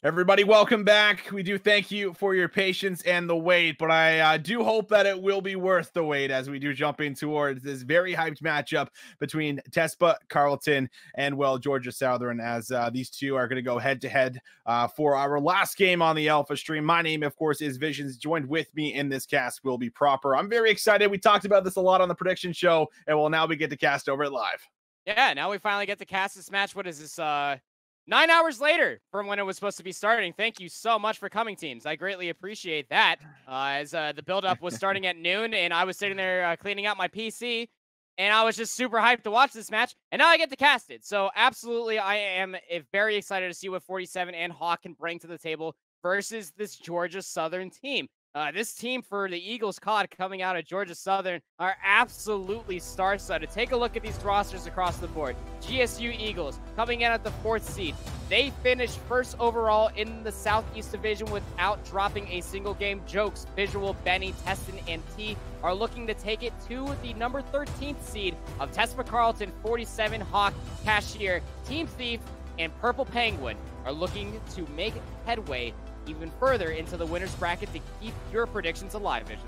Everybody, welcome back. We do thank you for your patience and the wait, but I do hope that it will be worth the wait as we do jump in towards this very hyped matchup between TESPA Carleton and, well, Georgia Southern, as these two are going to go head-to-head for our last game on the Alpha stream. My name, of course, is Visions. Joined with me in this cast will be Proper. I'm very excited. We talked about this a lot on the prediction show, and well, now we get to cast over it live. Yeah, now we finally get to cast this match. What is this? 9 hours later from when it was supposed to be starting. Thank you so much for coming, teams. I greatly appreciate that. As the build-up was starting at noon, and I was sitting there cleaning out my PC, and I was just super hyped to watch this match, and now I get to cast it. So absolutely, I am very excited to see what 47 and Hawk can bring to the table versus this Georgia Southern team. This team for the Eagles COD coming out of Georgia Southern are absolutely star-studded. Take a look at these rosters across the board. GSU Eagles coming in at the 4th seed. They finished 1st overall in the Southeast Division without dropping a single game. Jokes, Visual, Benny, Teston, and T are looking to take it to the number 13th seed of TESPA Carleton. 47 Hawk, Cashier, Team Thief, and Purple Penguin are looking to make headway even further into the winner's bracket to keep your predictions alive, Vision.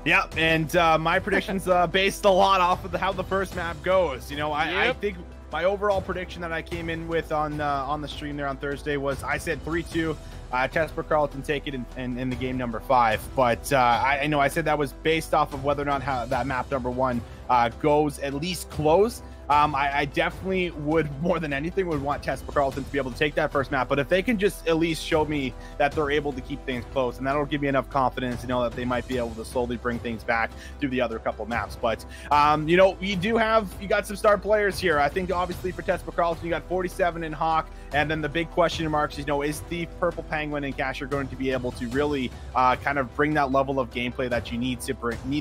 Yeah, and my predictions based a lot off of how the first map goes. You know, I think my overall prediction that I came in with on the stream there on Thursday was I said 3-2. TESPA Carleton take it in the game number 5. But I know I said that was based off of whether or not how that map number 1 goes at least close. I definitely would, more than anything, would want TESPA Carleton to be able to take that first map. But if they can just at least show me that they're able to keep things close, and that'll give me enough confidence to know that they might be able to slowly bring things back through the other couple maps. But, you know, you got some star players here. I think, obviously, for TESPA Carleton, you got 47 in Hawk. And then the big question marks, you know, is the Purple Penguin and Casher going to be able to really kind of bring that level of gameplay that you need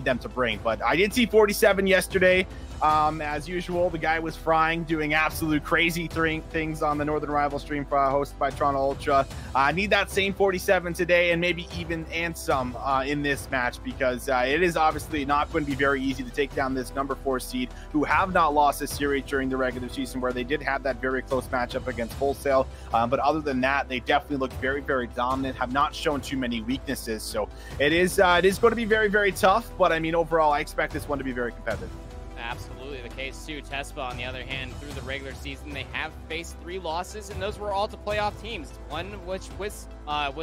them to bring? But I did see 47 yesterday. As usual, the guy was frying, doing absolute crazy things on the Northern Rival stream hosted by Toronto Ultra. I need that same 47 today, and maybe even and some in this match, because it is obviously not going to be very easy to take down this number 4 seed, who have not lost a series during the regular season, where they did have that very close matchup against Wholesale. But other than that, they definitely look very, very dominant, have not shown too many weaknesses. So it is going to be very, very tough. But I mean, overall, I expect this one to be very competitive. Absolutely the case too. TESPA, on the other hand, through the regular season, they have faced 3 losses, and those were all to playoff teams. One which was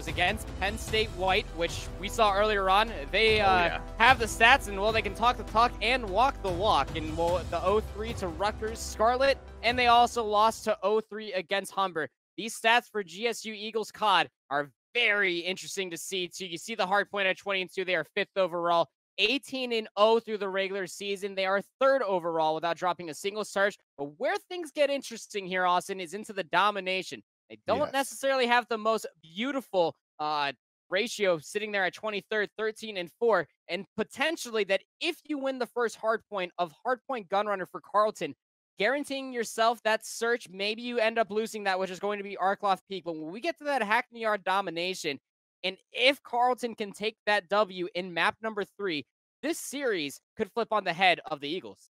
against Penn State White, which we saw earlier on. They have the stats, and well, they can talk the talk and walk the walk. And well, the 0-3 to Rutgers Scarlet, and they also lost to 0-3 against Humber. These stats for GSU Eagles COD are very interesting to see too. You see the hard point at 20-2. They are 5th overall. 18-0 through the regular season. They are 3rd overall without dropping a single search. But where things get interesting here, Austin, is into the domination. They don't necessarily have the most beautiful ratio sitting there at 23rd, 13-4. And potentially that if you win the first hardpoint of Hardpoint Gunrunner for Carleton, guaranteeing yourself that search, maybe you end up losing that, which is going to be Arkloff Peak. But when we get to that Hackney Yard domination, and if Carleton can take that W in map number 3, this series could flip on the head of the Eagles.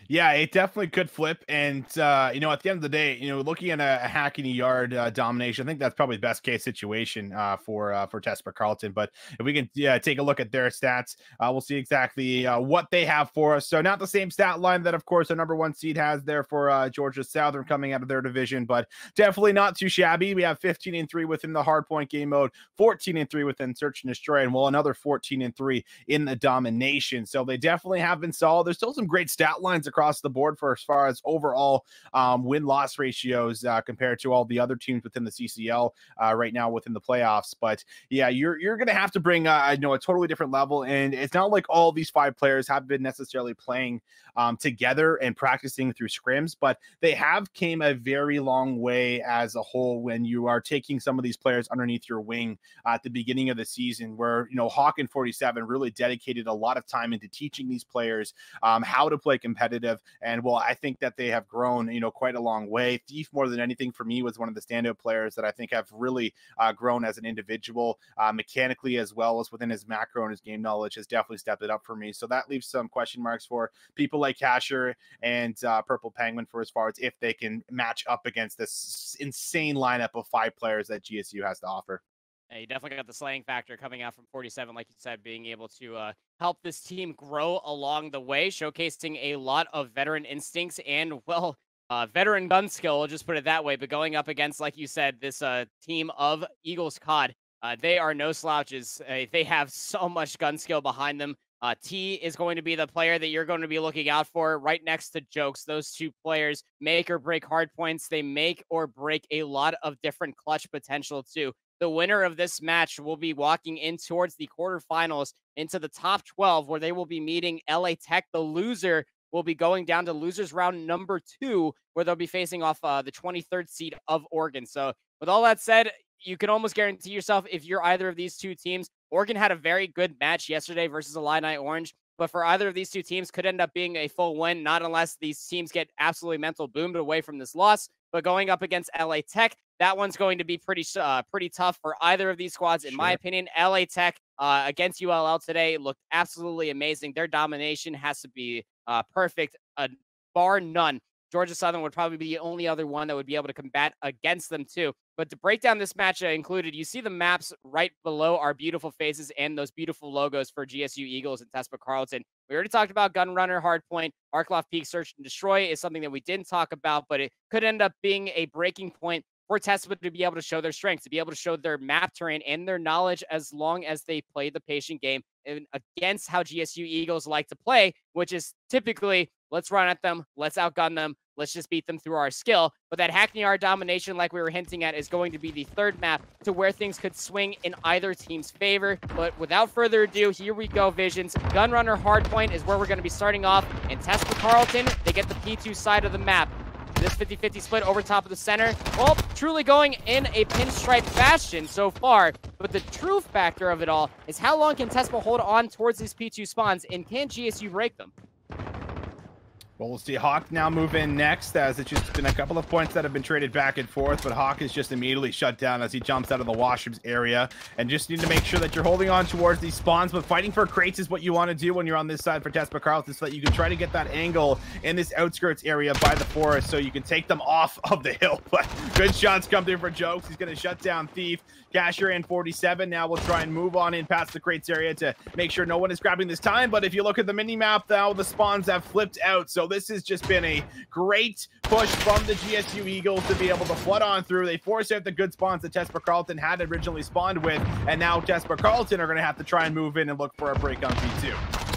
Yeah, it definitely could flip. And, you know, at the end of the day, you know, looking at a Hackney Yard domination, I think that's probably the best case situation for TESPA Carleton. But if we can take a look at their stats, we'll see exactly what they have for us. So not the same stat line that, of course, the number 1 seed has there for Georgia Southern coming out of their division, but definitely not too shabby. We have 15-3 within the hardpoint game mode, 14-3 within Search and Destroy, and well, another 14-3 in the domination. So they definitely have been solid. There's still some great stat lines across the board for as far as overall win-loss ratios compared to all the other teams within the CCL right now within the playoffs. But yeah, you're going to have to bring you know, a totally different level, and it's not like all these 5 players have been necessarily playing together and practicing through scrims, but they have came a very long way as a whole when you are taking some of these players underneath your wing at the beginning of the season, where, you know, Hawk and 47 really dedicated a lot of time into teaching these players how to play competitive. And well, I think that they have grown, you know, quite a long way. Thief, more than anything for me, was one of the standout players that I think have really grown as an individual, mechanically, as well as within his macro and his game knowledge, has definitely stepped it up for me. So that leaves some question marks for people like Kasher and Purple Penguin for as far as if they can match up against this insane lineup of 5 players that GSU has to offer. Yeah, you definitely got the slaying factor coming out from 47, like you said, being able to help this team grow along the way, showcasing a lot of veteran instincts and, well, veteran gun skill, we'll just put it that way. But going up against, like you said, this team of Eagles COD, they are no slouches. They have so much gun skill behind them. T is going to be the player that you're going to be looking out for right next to Jokes. Those 2 players make or break hard points. They make or break a lot of different clutch potential too. The winner of this match will be walking in towards the quarterfinals into the top 12, where they will be meeting LA Tech. The loser will be going down to losers round number 2, where they'll be facing off the 23rd seed of Oregon. So with all that said, you can almost guarantee yourself if you're either of these 2 teams. Oregon had a very good match yesterday versus Illini Orange, but for either of these 2 teams could end up being a full win, not unless these teams get absolutely mental boomed away from this loss. But going up against LA Tech, that one's going to be pretty tough for either of these squads, in my opinion. LA Tech against ULL today looked absolutely amazing. Their domination has to be perfect, bar none. Georgia Southern would probably be the only other one that would be able to combat against them too. But to break down this match included, you see the maps right below our beautiful faces and those beautiful logos for GSU Eagles and TESPA Carleton. We already talked about Gunrunner, Hardpoint, Arklov Peak, Search and Destroy is something that we didn't talk about, but it could end up being a breaking point for TESPA to be able to show their strengths, to be able to show their map terrain and their knowledge, as long as they play the patient game and against how GSU Eagles like to play, which is typically, let's run at them, let's outgun them, let's just beat them through our skill. But that Hackney R domination, like we were hinting at, is going to be the 3rd map to where things could swing in either team's favor. But without further ado, here we go, Visions. Gunrunner Hardpoint is where we're going to be starting off. And TESPA Carleton, they get the P2 side of the map. This 50-50 split over top of the center. Well, truly going in a pinstripe fashion so far. But the true factor of it all is how long can TESPA hold on towards these P2 spawns, and can GSU break them? Well, we'll see Hawk now move in next, as it's just been a couple of points that have been traded back and forth, but Hawk is just immediately shut down as he jumps out of the washrooms area. And just need to make sure that you're holding on towards these spawns, but fighting for crates is what you want to do when you're on this side for TESPA Carleton, so that you can try to get that angle in this outskirts area by the forest so you can take them off of the hill. But good shots come through for Jokes. He's going to shut down Thief. Kasher and 47 now will try and move on in past the crates area to make sure no one is grabbing this time. But if you look at the mini map now, the spawns have flipped out. So this has just been a great push from the GSU Eagles to be able to flood on through. They force out the good spawns that TESPA Carleton had originally spawned with, and now TESPA Carleton are going to have to try and move in and look for a break on P2.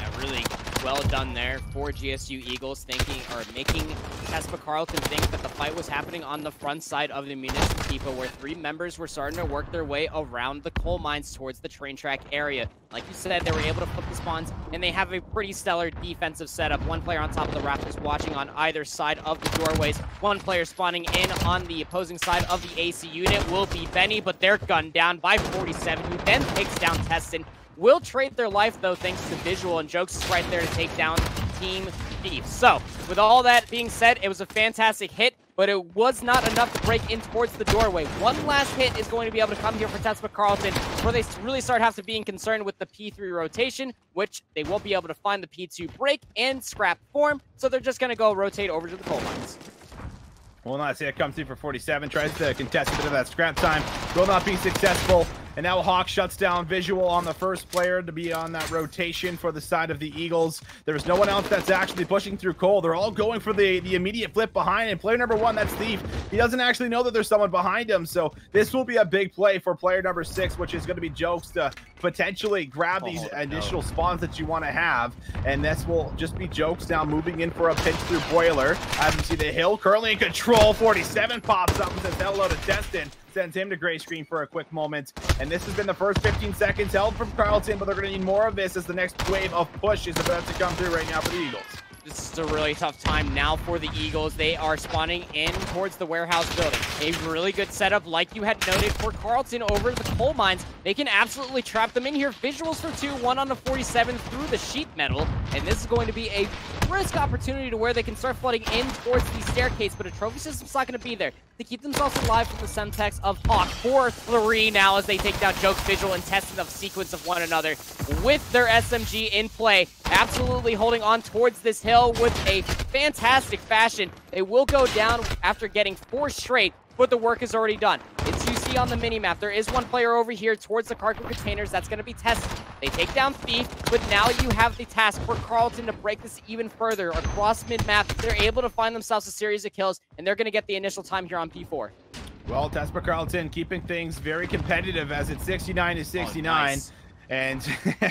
Yeah, really well done there for GSU Eagles, thinking or making TESPA Carleton think that the fight was happening on the front side of the Municipal Depot, where 3 members were starting to work their way around the coal mines towards the train track area. Like you said, they were able to flip the spawns, and they have a pretty stellar defensive setup. 1 player on top of the Raptors watching on either side of the doorways. 1 player spawning in on the opposing side of the AC unit will be Benny, but they're gunned down by 47, who then takes down Teston. Will trade their life, though, thanks to Visual, and Jokes is right there to take down Team Thief. So, with all that being said, it was a fantastic hit, but it was not enough to break in towards the doorway. 1 last hit is going to be able to come here for TESPA Carleton, where they really start have to being concerned with the P3 rotation, which they won't be able to find the P2 break and scrap form, so they're just going to go rotate over to the coal mines. Will not see it come through for 47. Tries to contest a bit of that scrap time. Will not be successful. And now Hawk shuts down Visual on the first player to be on that rotation for the side of the Eagles. There's no one else that's actually pushing through Cole. They're all going for the immediate flip behind. And player number 1, that's Thief. He doesn't actually know that there's someone behind him. So this will be a big play for player number 6, which is going to be Jokes to potentially grab these initial spawns that you want to have. And this will just be Jokes now moving in for a pitch through Boiler. As you see the hill currently in control. 47 pops up and says hello to Destin. Sends him to gray screen for a quick moment. And this has been the first 15 seconds held from Carleton, but they're going to need more of this as the next wave of push is about to come through right now for the Eagles. This is a really tough time now for the Eagles. They are spawning in towards the warehouse building. A really good setup, like you had noted, for Carleton over the coal mines. They can absolutely trap them in here. Visuals for 2, 1 on the 47 through the sheet metal. And this is going to be a risk opportunity to where they can start flooding in towards the staircase, but a trophy system's not going to be there to keep themselves alive from the Semtex of Hawk. 4-3 now as they take down Jokes, Visual, and Tessin of sequence of one another with their SMG in play. Absolutely holding on towards this hill with a fantastic fashion. They will go down after getting 4 straight, but the work is already done. As you see on the minimap, there is one player over here towards the cargo containers that's going to be tested. They take down Thief, but now you have the task for Carleton to break this even further. Across mid-map, they're able to find themselves a series of kills, and they're going to get the initial time here on P4. Well, TeSPA Carleton keeping things very competitive as it's 69-69. Oh, nice.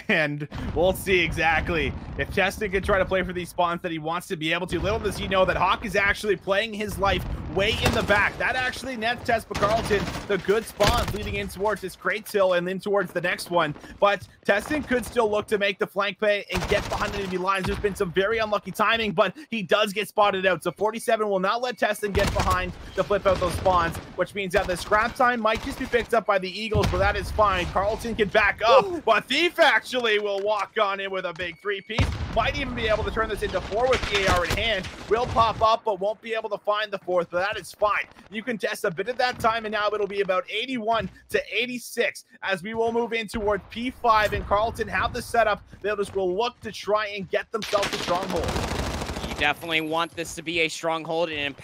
And we'll see exactly if Testin can try to play for these spawns that he wants to be able to. Little does he know that Hawk is actually playing his life way in the back. That actually nets TeSPA Carleton the good spawns leading in towards this Crates Hill and then towards the next one. But Testin could still look to make the flank play and get behind enemy lines. There's been some very unlucky timing, but he does get spotted out. So 47 will not let Testin get behind to flip out those spawns, which means that the scrap time might just be picked up by the Eagles, but that is fine. Carleton can back up. Ooh. But Thief actually will walk on in with a big 3-piece. Might even be able to turn this into 4 with the AR in hand. Will pop up, but won't be able to find the 4th, but that is fine. You can test a bit of that time, and now it'll be about 81-86 as we will move in toward P5, and Carleton have the setup. They'll just will look to try and get themselves a stronghold. Definitely want this to be a stronghold and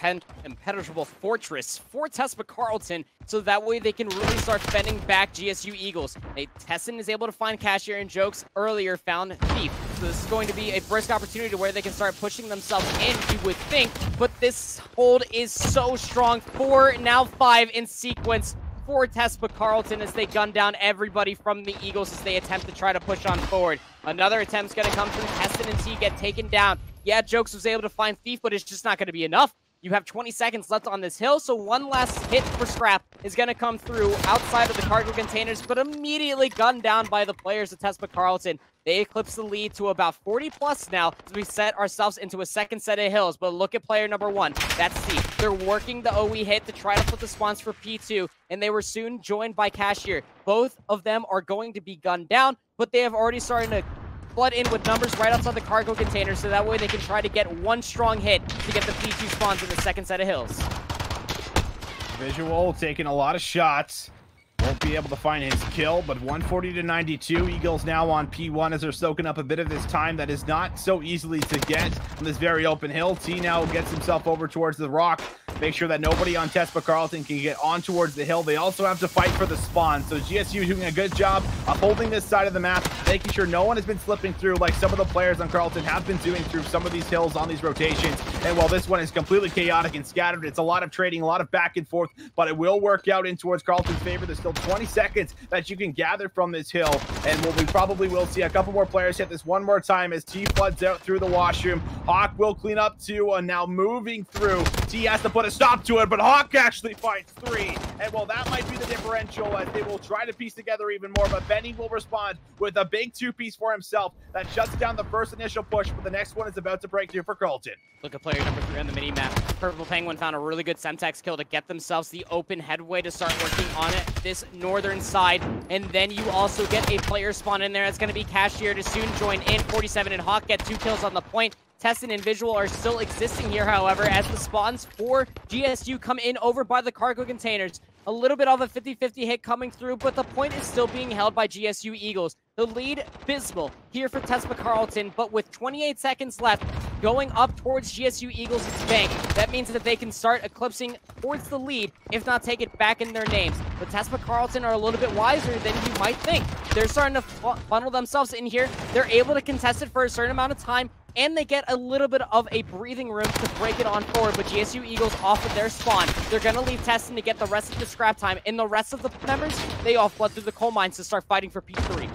impenetrable fortress for TeSPA Carleton, so that way they can really start fending back GSU Eagles. Tessin is able to find Cashier, and Jokes earlier found Thief. So this is going to be a brisk opportunity to where they can start pushing themselves in, you would think, but this hold is so strong. 4, now 5 in sequence for TeSPA Carleton as they gun down everybody from the Eagles as they attempt to try to push on forward. Another attempt's going to come through. Testin and T get taken down. Yeah, Jokes was able to find Thief, but it's just not going to be enough. You have 20 seconds left on this hill, so one last hit for Scrap is going to come through outside of the cargo containers, but immediately gunned down by the players of TeSPA Carleton. They eclipse the lead to about 40 plus now as we set ourselves into a second set of hills. But look at player number 1. That's Thief. They're working the OE hit to try to put the spawns for P2, and they were soon joined by Cashier. Both of them are going to be gunned down, but they have already started to flood in with numbers right outside the cargo container, so that way they can try to get one strong hit to get the P2 spawns in the second set of hills. Visual taking a lot of shots. Won't be able to find his kill, but 140-92. Eagles now on P1 as they're soaking up a bit of this time that is not so easily to get on this very open hill. T now gets himself over towards the rock. Make sure that nobody on TeSPA Carleton can get on towards the hill. They also have to fight for the spawn. So GSU doing a good job of holding this side of the map, making sure no one has been slipping through like some of the players on Carleton have been doing through some of these hills on these rotations. And while this one is completely chaotic and scattered, it's a lot of trading, a lot of back and forth, but it will work out in towards Carleton's favor. There's still 20 seconds that you can gather from this hill. And we probably will see a couple more players hit this one more time as T floods out through the washroom. Hawk will clean up too, and now moving through. T has to put a stop to it, but Hawk actually finds 3. And well, that might be the differential as they will try to piece together even more, but Benny will respond with a big 2-piece for himself that shuts down the first initial push, but the next one is about to break through for Carleton. Look at player number 3 on the mini-map. Purple Penguin found a really good Semtex kill to get themselves the open headway to start working on it, this northern side. And then you also get a player spawn in there. That's going to be Cashier to soon join in. 47 and Hawk get 2 kills on the point. Tessin and Visual are still existing here, however, as the spawns for GSU come in over by the cargo containers. A little bit of a 50-50 hit coming through, but the point is still being held by GSU Eagles. The lead, abysmal here for TeSPA Carleton, but with 28 seconds left, going up towards GSU Eagles' bank. That means that they can start eclipsing towards the lead, if not take it back in their names. But TeSPA Carleton are a little bit wiser than you might think. They're starting to funnel themselves in here. They're able to contest it for a certain amount of time, and they get a little bit of a breathing room to break it on forward, but GSU Eagles off of their spawn. They're going to leave Testin to get the rest of the scrap time, and the rest of the members, they all flood through the coal mines to start fighting for P3.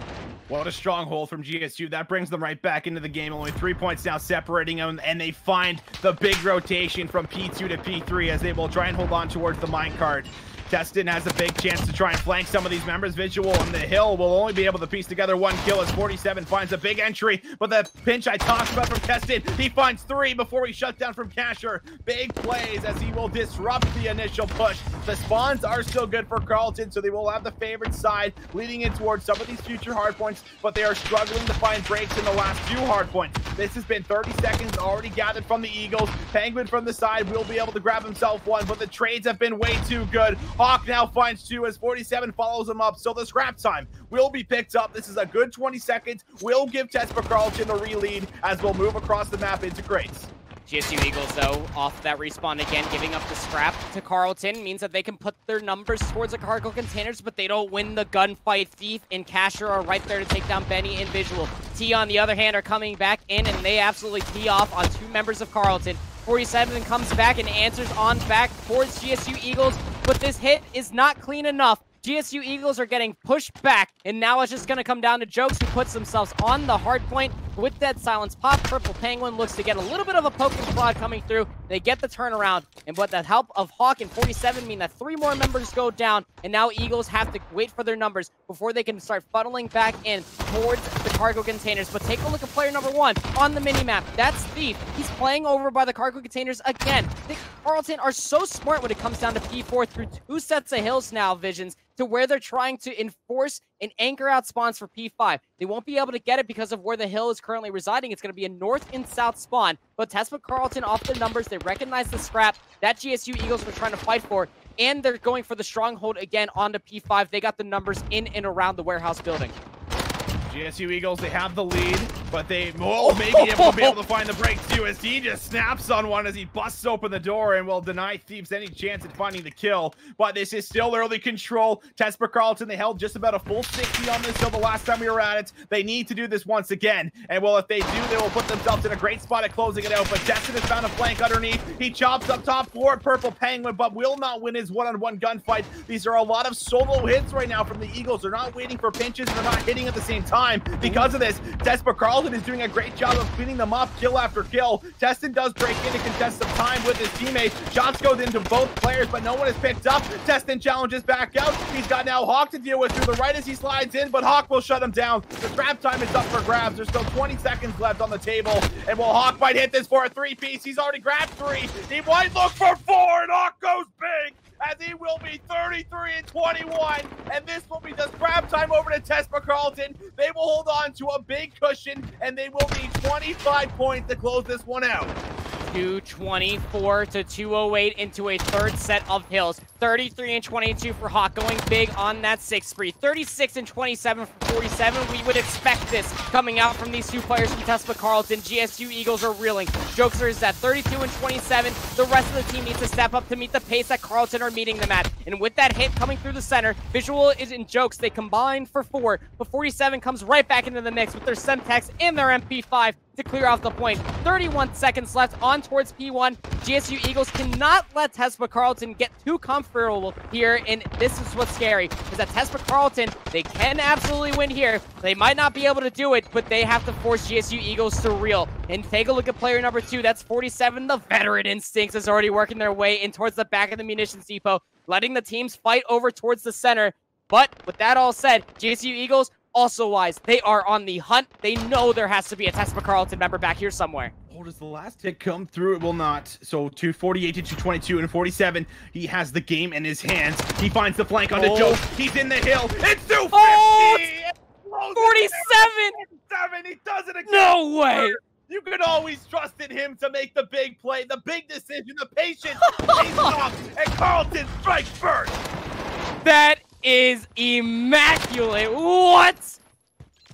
What a stronghold from GSU. That brings them right back into the game. Only 3 points now separating them, and they find the big rotation from P2 to P3 as they will try and hold on towards the minecart. Destin has a big chance to try and flank some of these members. Visual on the hill will only be able to piece together 1 kill as 47 finds a big entry, but the pinch I talked about from Destin, he finds 3 before he shuts down from Casher. Big plays as he will disrupt the initial push. The spawns are still good for Carleton, so they will have the favored side leading in towards some of these future hardpoints, but they are struggling to find breaks in the last few hardpoints. This has been 30 seconds already gathered from the Eagles. Penguin from the side will be able to grab himself 1, but the trades have been way too good. Hawk now finds 2 as 47 follows him up, so the scrap time will be picked up. This is a good 20 seconds. We'll give TeSPA Carleton a re-lead as we'll move across the map into crates. GSU Eagles, though, off that respawn again, giving up the scrap to Carleton means that they can put their numbers towards the cargo containers, but they don't win the gunfight. Thief and Casher are right there to take down Benny and Visual. T, on the other hand, are coming back in, and they absolutely tee off on 2 members of Carleton. 47 comes back and answers on back towards GSU Eagles, but this hit is not clean enough. GSU Eagles are getting pushed back, and now it's just going to come down to Jokes, who puts themselves on the hard point with that silence pop. Purple Penguin looks to get a little bit of a poke and prod coming through. They get the turnaround, and with the help of Hawk and 47 mean that 3 more members go down, and now Eagles have to wait for their numbers before they can start funneling back in towards the cargo containers. But take a look at player number 1 on the minimap. That's Thief. He's playing over by the cargo containers again. I think Carleton are so smart when it comes down to P4 through 2 sets of hills now, Visions, to where they're trying to enforce and anchor out spawns for P5. They won't be able to get it because of where the hill is currently residing. It's going to be a north and south spawn. But TeSPA Carleton off the numbers. They recognize the scrap that GSU Eagles were trying to fight for, and they're going for the stronghold again onto P5. They got the numbers in and around the warehouse building. GSU Eagles, they have the lead, but they maybe able to be able to find the break too, as he just snaps on one as he busts open the door and will deny Thieves any chance at finding the kill. But this is still early control. TeSPA Carleton, they held just about a full 60 on this hill the last time we were at it. They need to do this once again, and well, if they do, they will put themselves in a great spot at closing it out. But Destin has found a flank underneath. He chops up top for Purple Penguin, but will not win his one-on-one gunfight. These are a lot of solo hits right now from the Eagles. They're not waiting for pinches, and they're not hitting at the same time. Because of this, TeSPA Carleton is doing a great job of cleaning them up kill after kill. Testin does break in and contest some time with his teammate. Shots goes into both players, but no one is picked up. Testin challenges back out. He's got now Hawk to deal with through the right as he slides in, but Hawk will shut him down. The trap time is up for grabs. There's still 20 seconds left on the table, and will Hawk might hit this for a 3-piece. He's already grabbed 3. He might look for 4, and Hawk goes big, as he will be 33 and 21, and this will be just grab time over to TeSPA Carleton. They will hold on to a big cushion, and they will need 25 points to close this one out. 224 to 208 into a third set of hills. 33 and 22 for Hawk, going big on that 6 spree. 36 and 27 for 47. We would expect this coming out from these 2 players from TeSPA Carleton. GSU Eagles are reeling. Jokester is at 32 and 27. The rest of the team needs to step up to meet the pace that Carleton are meeting them at. And with that hit coming through the center, Visual is in Jokes. They combine for 4, but 47 comes right back into the mix with their Semtex and their MP5 to clear off the point. 31 seconds left on towards P1. GSU Eagles cannot let TeSPA Carleton get too comfortable here, and this is what's scary, is that TeSPA Carleton, they can absolutely win here. They might not be able to do it, but they have to force GSU Eagles to reel. And take a look at player number 2. That's 47. The veteran instincts is already working their way in towards the back of the munitions depot, letting the teams fight over towards the center. But with that all said, GSU Eagles, also wise, they are on the hunt. They know there has to be a TeSPA Carleton member back here somewhere. Oh, does the last hit come through? It will not. So 248 to 222 and 47. He has the game in his hands. He finds the flank on the Joe. He's in the hill. It's 250. Oh, 47. He does it again. No way. You can always trust in him to make the big play, the big decision, the patience pays off, and Carleton strikes first. That is immaculate. What?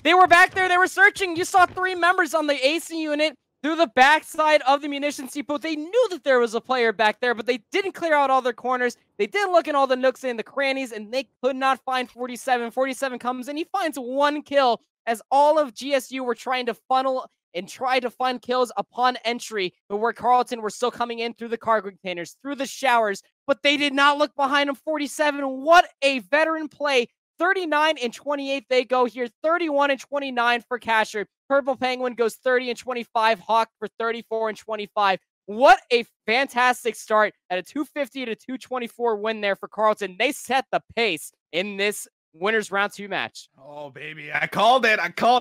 They were back there. They were searching. You saw 3 members on the AC unit through the backside of the munitions depot. They knew that there was a player back there, but they didn't clear out all their corners. They didn't look in all the nooks and the crannies, and they could not find 47. 47 comes in. He finds 1 kill as all of GSU were trying to funnel and try to find kills upon entry, but where Carleton were still coming in through the cargo containers, through the showers, but they did not look behind him. 47, what a veteran play. 39 and 28 they go here. 31 and 29 for Casher. Purple Penguin goes 30 and 25. Hawk for 34 and 25. What a fantastic start at a 250 to 224 win there for Carleton. They set the pace in this winners round 2 match. Oh, baby. I called it.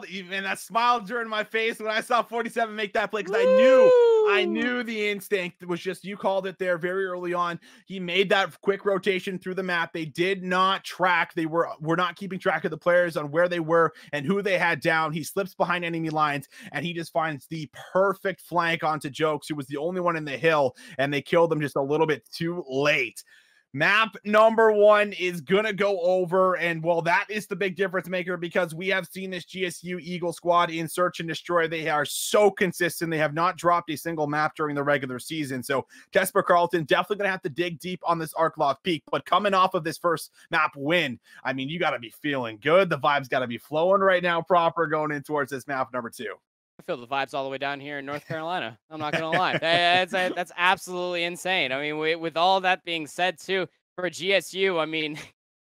Even that smile during my face when I saw 47 make that play, because I knew the instinct was just, you called it there very early on. He made that quick rotation through the map. They did not track. They were not keeping track of the players on where they were and who they had down. He slips behind enemy lines and he just finds the perfect flank onto Jokes, who was the only one in the hill, and they killed him just a little bit too late. Map number 1 is gonna go over, and well, that is the big difference maker, because we have seen this GSU Eagle squad in Search and Destroy. They are so consistent. They have not dropped a single map during the regular season. So TESPA Carleton definitely gonna have to dig deep on this Arklov Peak. But coming off of this first map win, I mean, you gotta be feeling good. The vibes gotta be flowing right now, proper, going in towards this map number 2. I feel the vibes all the way down here in North Carolina. I'm not going to lie. That's absolutely insane. I mean, with all that being said, too, for GSU, I mean,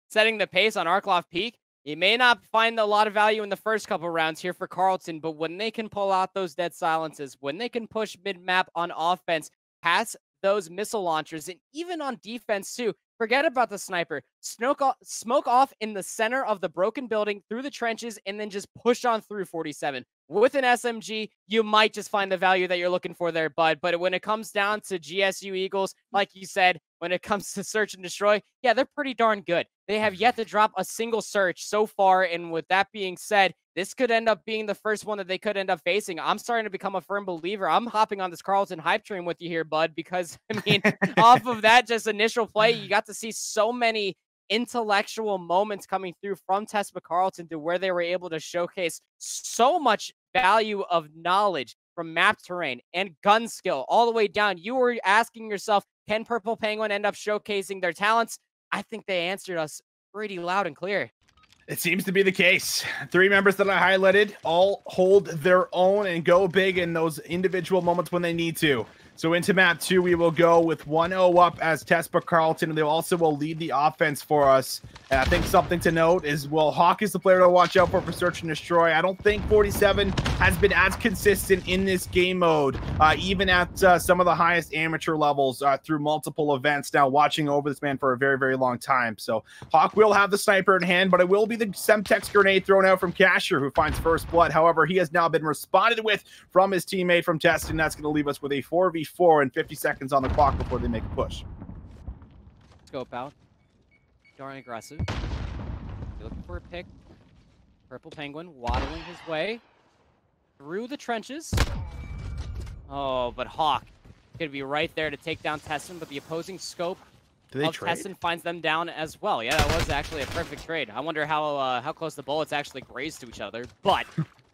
setting the pace on Arklov Peak, you may not find a lot of value in the first couple rounds here for Carleton, but when they can pull out those dead silences, when they can push mid-map on offense, pass those missile launchers, and even on defense, too, forget about the sniper. Smoke off in the center of the broken building through the trenches and then just push on through 47. With an SMG, you might just find the value that you're looking for there, bud. But when it comes down to GSU Eagles, like you said, when it comes to Search and Destroy, yeah, they're pretty darn good. They have yet to drop a single search so far. And with that being said, this could end up being the first one that they could end up facing. I'm starting to become a firm believer. I'm hopping on this Carleton hype train with you here, bud, because, I mean, off of that just initial play, you got to see so many intellectual moments coming through from TESPA Carleton, to where they were able to showcase so much value of knowledge from map terrain and gun skill all the way down. You were asking yourself, can Purple Penguin end up showcasing their talents? I think they answered us pretty loud and clear. It seems to be the case. 3 members that I highlighted all hold their own and go big in those individual moments when they need to. So into map 2, we will go with 1-0 up as TESPA Carleton. They also will lead the offense for us. And I think something to note is, well, Hawk is the player to watch out for Search and Destroy. I don't think 47 has been as consistent in this game mode, even at some of the highest amateur levels through multiple events. Now watching over this man for a very, very long time. So Hawk will have the sniper in hand, but it will be the Semtex grenade thrown out from Casher, who finds first blood. However, he has now been responded with from his teammate from Test, and that's going to leave us with a 4v4 and 50 seconds on the clock before they make a push. Scope out. Darn aggressive. You're looking for a pick. Purple Penguin waddling his way through the trenches. Oh, but Hawk could be right there to take down Tessin, but the opposing scope of Tessin finds them down as well. Yeah, that was actually a perfect trade. I wonder how close the bullets actually grazed to each other, but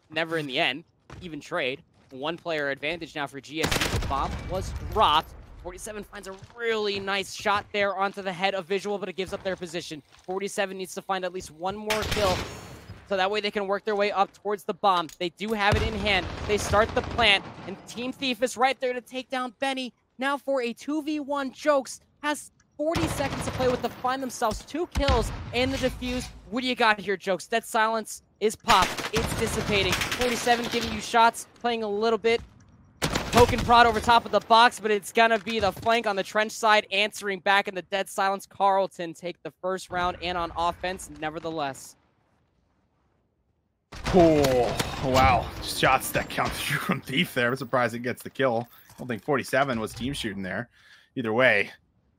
never in the end. Even trade. 1 player advantage now for GSU. The bomb was dropped. 47 finds a really nice shot there onto the head of Visual, but it gives up their position. 47 needs to find at least 1 more kill, so that way they can work their way up towards the bomb. They do have it in hand. They start the plant, and Team Thief is right there to take down Benny. Now for a 2v1, Jokes has 40 seconds to play with to find themselves 2 kills and the defuse. What do you got here, Jokes? That silence is popped. It's dissipating. 47 giving you shots, playing a little bit. Poke and prod over top of the box, but it's going to be the flank on the trench side answering back in the dead silence. Carleton take the first round and on offense, nevertheless. Oh, wow. Shots that count through from Thief there. I'm surprised he gets the kill. I don't think 47 was team shooting there. Either way,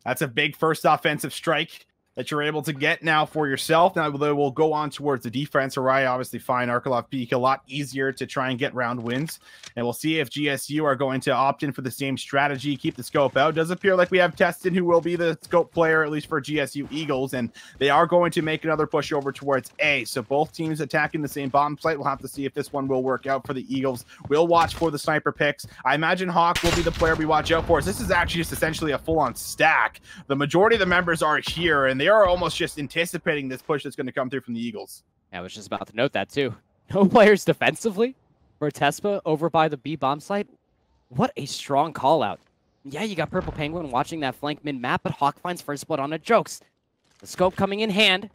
that's a big first offensive strike that you're able to get now for yourself. Now they will go on towards the defense, or I obviously find Arklov Peak a lot easier to try and get round wins. And we'll see if GSU are going to opt in for the same strategy, keep the scope out. It does appear like we have Teston, who will be the scope player, at least for GSU Eagles, and they are going to make another push over towards A. So both teams attacking the same bomb site. We'll have to see if this one will work out for the Eagles. We'll watch for the sniper picks. I imagine Hawk will be the player we watch out for. This is actually just essentially a full-on stack. The majority of the members are here, and they are almost just anticipating this push that's going to come through from the Eagles. Yeah, I was just about to note that too. No players defensively for TESPA over by the B bomb site. What a strong call out. Yeah, you got Purple Penguin watching that flank mid-map, but Hawk finds first blood on a Jokes. The scope coming in hand,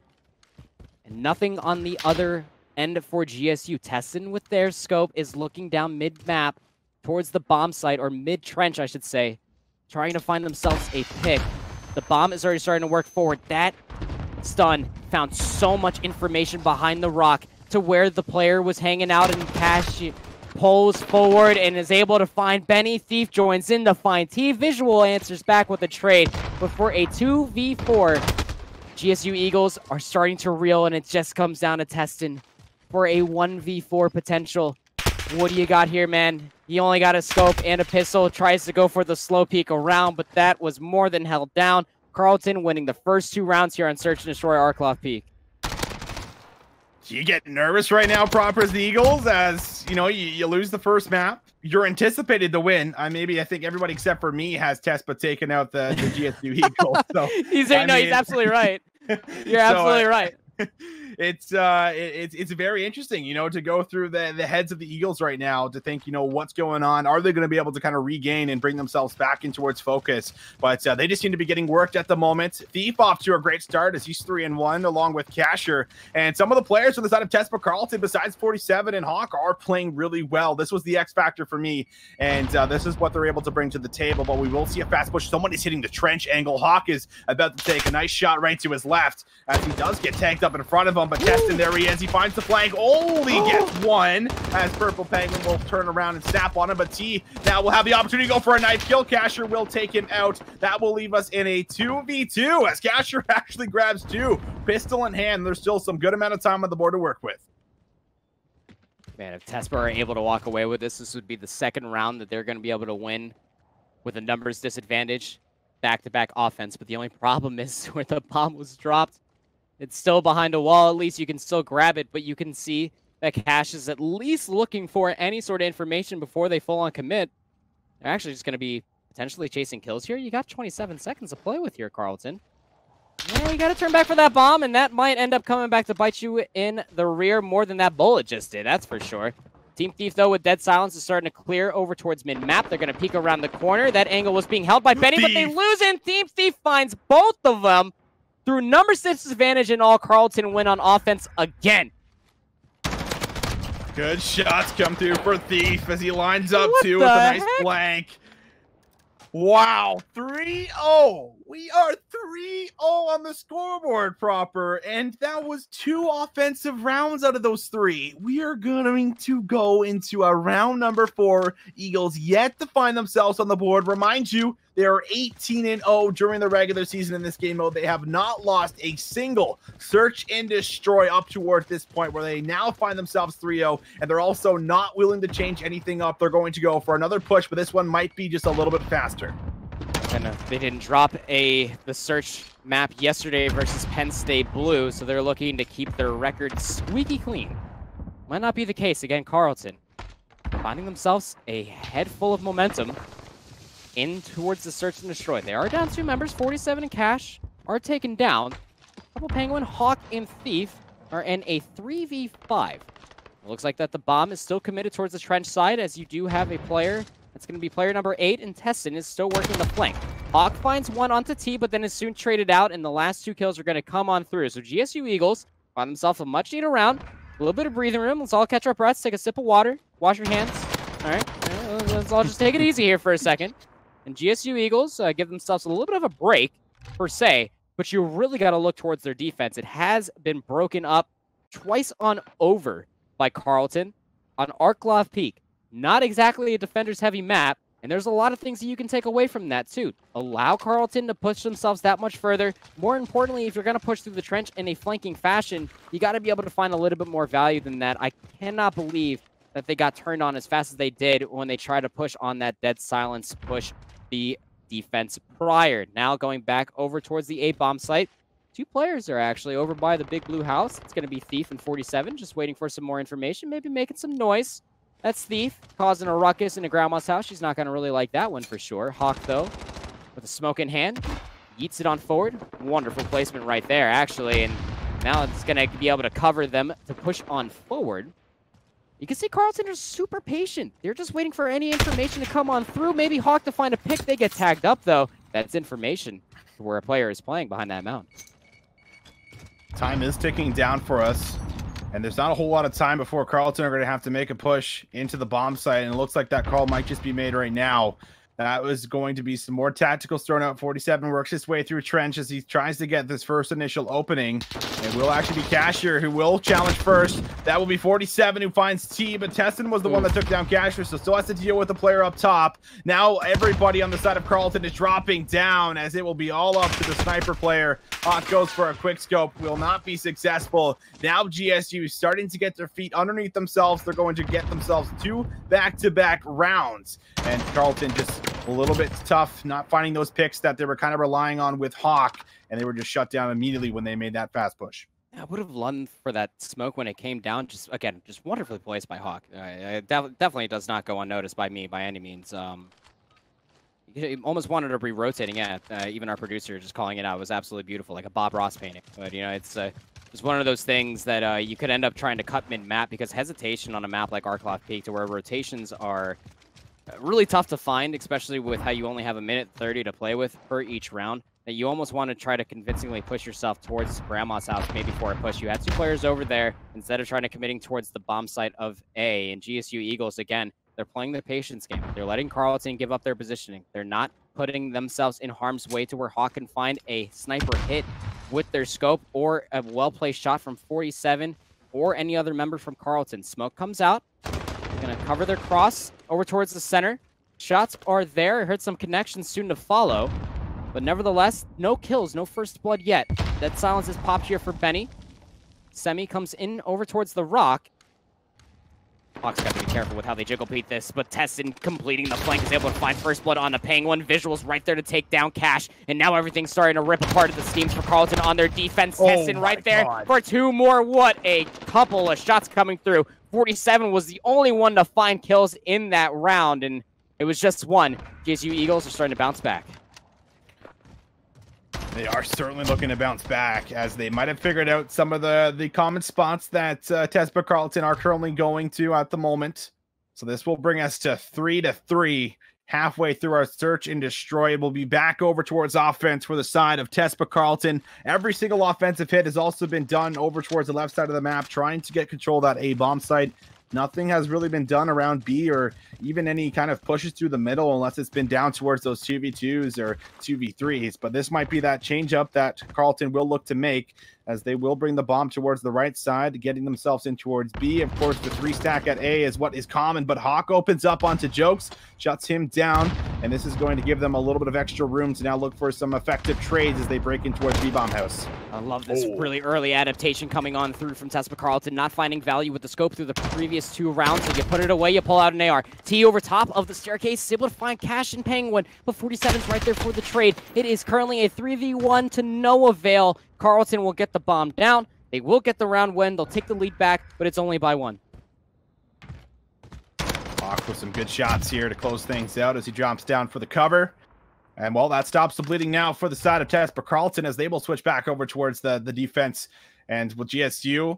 and nothing on the other end for GSU. Tessin with their scope is looking down mid-map. towards the bomb site, or mid-trench, I should say, trying to find themselves a pick. The bomb is already starting to work forward. That stun found so much information behind the rock to where the player was hanging out, and Cash pulls forward and is able to find Benny. Thief joins in to find T. Visual answers back with a trade. But for a 2v4, GSU Eagles are starting to reel, and it just comes down to Testin for a 1v4 potential. What do you got here, man? He only got a scope and a pistol. Tries to go for the slow peek around, but that was more than held down. Carlton winning the first 2 rounds here on Search and Destroy Arklov Peak. Do you get nervous right now, Proper, as the Eagles, as, you know, you lose the first map? You're anticipated to win. I think everybody except for me has Tespa taken out the GSU Eagles. So he's absolutely right. You're absolutely right. It's very interesting, you know, to go through the heads of the Eagles right now to think, you know, what's going on. Are they going to be able to kind of regain and bring themselves back in towards focus? But they just seem to be getting worked at the moment. Thief off to a great start as he's 3-1 along with Casher. And some of the players on the side of Tespa Carlton, besides 47 and Hawk, are playing really well. This was the X factor for me. And this is what they're able to bring to the table. But we will see a fast push. Someone is hitting the trench angle. Hawk is about to take a nice shot right to his left as he does get tanked up in front of him. But Testin, there he is. He finds the flank. Only gets one as Purple Penguin will turn around and snap on him. But T now will have the opportunity to go for a knife kill. Casher will take him out. That will leave us in a 2v2 as Casher actually grabs 2. Pistol in hand. There's still some good amount of time on the board to work with. Man, if Tespa are able to walk away with this would be the second round that they're going to be able to win with a numbers disadvantage. Back-to-back offense. But the only problem is where the bomb was dropped. It's still behind a wall. At least you can still grab it, but you can see that Cash is at least looking for any sort of information before they full-on commit. They're actually just going to be potentially chasing kills here. You got 27 seconds to play with here, Carlton. Yeah, you got to turn back for that bomb, and that might end up coming back to bite you in the rear more than that bullet just did, that's for sure. Team Thief, though, with Dead Silence is starting to clear over towards mid-map. They're going to peek around the corner. That angle was being held by Benny, but they lose in. Team Thief finds both of them. Through numbers disadvantage and all, Carlton win on offense again. Good shots come through for Thief as he lines up too with a nice flank. Wow, 3-0. We are 3-0 on the scoreboard, Proper. And that was 2 offensive rounds out of those 3. We are going to go into a round number 4. Eagles yet to find themselves on the board. Remind you, they are 18-0 during the regular season in this game mode. They have not lost a single search and destroy up toward this point where they now find themselves 3-0. And they're also not willing to change anything up. They're going to go for another push, but this one might be just a little bit faster. And they didn't drop the search map yesterday versus Penn State Blue, so they're looking to keep their record squeaky clean. Might not be the case. Again, Carlton finding themselves a head full of momentum in towards the search and destroy. They are down 2 members. 47 and Cash are taken down. Purple Penguin, Hawk, and Thief are in a 3v5. It looks like that the bomb is still committed towards the trench side, as you do have a player. That's going to be player number 8, and Testin is still working the flank. Hawk finds one onto T, but then is soon traded out, and the last 2 kills are going to come on through. So GSU Eagles find themselves a much-needed round. A little bit of breathing room. Let's all catch our breaths, take a sip of water, wash your hands. All right, let's all just take it easy here for a second. And GSU Eagles give themselves a little bit of a break, per se, but you really got to look towards their defense. It has been broken up twice on over by Carlton on Arklov Peak. Not exactly a defender's heavy map, and there's a lot of things that you can take away from that too. Allow Carlton to push themselves that much further. More importantly, if you're going to push through the trench in a flanking fashion, you got to be able to find a little bit more value than that. I cannot believe that they got turned on as fast as they did when they tried to push on that Dead Silence push the defense prior. Now going back over towards the A-bomb site. 2 players are actually over by the big blue house. It's going to be Thief and 47, just waiting for some more information, maybe making some noise. That's Thief, causing a ruckus in a grandma's house. She's not going to really like that one for sure. Hawk, though, with a smoke in hand, yeets it on forward. Wonderful placement right there, actually. And now it's going to be able to cover them to push on forward. You can see Carlton is super patient. They're just waiting for any information to come on through. Maybe Hawk to find a pick. They get tagged up, though. That's information to where a player is playing behind that mound. Time is ticking down for us. And there's not a whole lot of time before Carleton are going to have to make a push into the bomb site. And it looks like that call might just be made right now. That was going to be some more tacticals thrown out. 47 works his way through trench as he tries to get this first initial opening. It will actually be Cashier who will challenge first. That will be 47 who finds T, but Tessin was the one that took down Cashier, so still has to deal with the player up top. Now everybody on the side of Carleton is dropping down as it will be all up to the sniper player. Hawk goes for a quick scope, will not be successful. Now GSU is starting to get their feet underneath themselves. They're going to get themselves 2 back-to-back rounds. And Carleton just a little bit tough, not finding those picks that they were kind of relying on with Hawk, and they were just shut down immediately when they made that fast push. I would have lunged for that smoke when it came down. Just wonderfully placed by Hawk. Definitely does not go unnoticed by me by any means. Almost wanted to be rotating it. Even our producer just calling it out. It was absolutely beautiful, like a Bob Ross painting. But you know, it's just one of those things that you could end up trying to cut mid-map, because hesitation on a map like Arcloft Peak, to where rotations are really tough to find, especially with how you only have 1:30 to play with per each round, that you almost want to try to convincingly push yourself towards Grandma's house maybe for a push. You had 2 players over there instead of trying to committing towards the bomb site of A. And GSU Eagles, again, they're playing the patience game. They're letting Carleton give up their positioning. They're not putting themselves in harm's way to where Hawk can find a sniper hit with their scope or a well-placed shot from 47 or any other member from Carleton. Smoke comes out. Going to cover their cross over towards the center. Shots are there. I heard some connections soon to follow. But nevertheless, no kills, no first blood yet. That silence is popped here for Benny. Semi comes in over towards the rock. Hawk's got to be careful with how they jiggle beat this, but Tessin completing the flank is able to find first blood on the Penguin. Visuals right there to take down Cash, and now everything's starting to rip apart at the seams for Carleton on their defense. Tessin right there for 2 more. What a couple of shots coming through. 47 was the only one to find kills in that round, and it was just one. GSU Eagles are starting to bounce back. They are certainly looking to bounce back, as they might have figured out some of the common spots that TeSPA Carleton are currently going to at the moment. So this will bring us to 3-3 halfway through our search and destroy. We'll be back over towards offense for the side of TeSPA Carleton. Every single offensive hit has also been done over towards the left side of the map, trying to get control of that A bomb site. Nothing has really been done around B, or even any kind of pushes through the middle, unless it's been down towards those 2v2s or 2v3s. But this might be that change up that Carleton will look to make, as they will bring the bomb towards the right side, getting themselves in towards B. Of course, the 3-stack at A is what is common, but Hawk opens up onto Jokes, shuts him down, and this is going to give them a little bit of extra room to now look for some effective trades as they break in towards B-bomb house. I love this really early adaptation coming on through from TeSPA Carleton, not finding value with the scope through the previous 2 rounds. So you put it away, you pull out an AR. T over top of the staircase is able to find Cash and Penguin, but 47's right there for the trade. It is currently a 3v1 to no avail. Carleton will get the bomb down. They will get the round win. They'll take the lead back, but it's only by 1. Hawk with some good shots here to close things out as he drops down for the cover. And, well, that stops the bleeding now for the side of TeSPA Carleton, as they will switch back over towards the defense. And with GSU,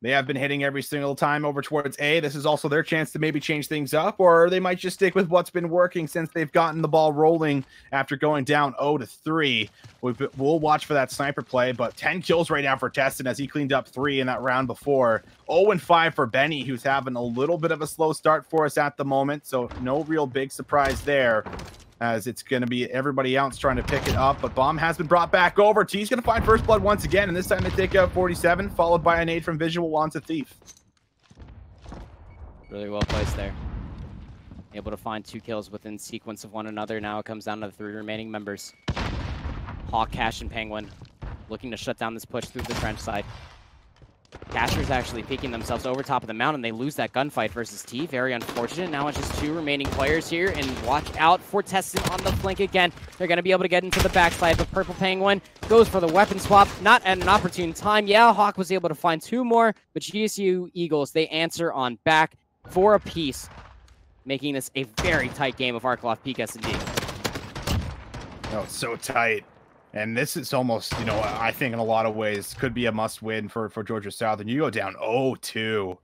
they have been hitting every single time over towards A. This is also their chance to maybe change things up, or they might just stick with what's been working since they've gotten the ball rolling after going down 0-3. We'll watch for that sniper play, but 10 kills right now for Tessin, as he cleaned up 3 in that round before. 0-5 for Benny, who's having a little bit of a slow start for us at the moment, so no real big surprise there, as it's going to be everybody else trying to pick it up. But bomb has been brought back over. T's going to find first blood once again, and this time they take out 47, followed by a nade from Visual onto Thief. Really well placed there. Able to find 2 kills within sequence of one another. Now it comes down to the 3 remaining members. Hawk, Cash, and Penguin looking to shut down this push through the trench side. Casher's actually peeking themselves over top of the mountain. They lose that gunfight versus T. Very unfortunate. Now it's just 2 remaining players here, and watch out for Tessin on the flank again. They're going to be able to get into the backside, but Purple Penguin goes for the weapon swap. Not at an opportune time. Yeah, Hawk was able to find 2 more, but GSU Eagles, they answer on back for a piece, making this a very tight game of Arcloft Peak S&D. Oh, it's so tight. And this is almost, you know, I think in a lot of ways could be a must win for Georgia Southern. You go down 0-2,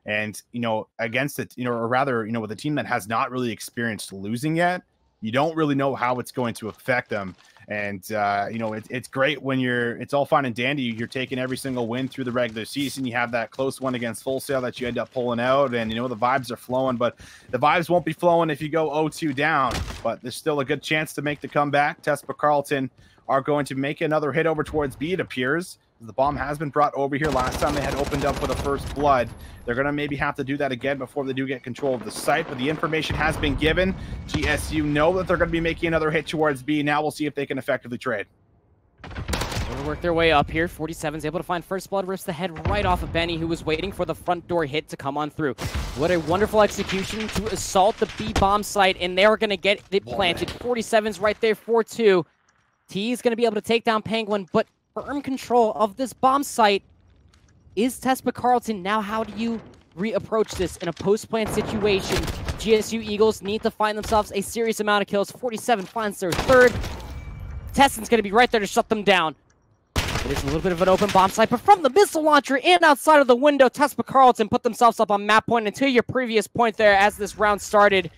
and, you know, against it, you know, or rather, you know, with a team that has not really experienced losing yet, you don't really know how it's going to affect them. And, you know, it's great when it's all fine and dandy. You're taking every single win through the regular season. You have that close one against Full Sail that you end up pulling out. And, you know, the vibes are flowing. But the vibes won't be flowing if you go 0-2 down. But there's still a good chance to make the comeback. TESPA Carleton are going to make another hit over towards B, it appears. The bomb has been brought over here. Last time they had opened up with a first blood. They're going to maybe have to do that again before they do get control of the site, but the information has been given. GSU know that they're going to be making another hit towards B. Now we'll see if they can effectively trade. They'll work their way up here. 47's able to find first blood, rips the head right off of Benny, who was waiting for the front door hit to come on through. What a wonderful execution to assault the B bomb site, and they're going to get it planted. 47's right there, 4-2. T is going to be able to take down Penguin, but firm control of this bomb site is TESPA Carleton. Now, how do you reapproach this in a post-plant situation? GSU Eagles need to find themselves a serious amount of kills. 47 finds their third. Teston's going to be right there to shut them down. It is a little bit of an open bomb site, but from the missile launcher and outside of the window, TESPA Carleton put themselves up on map point. And to your previous point there, as this round started,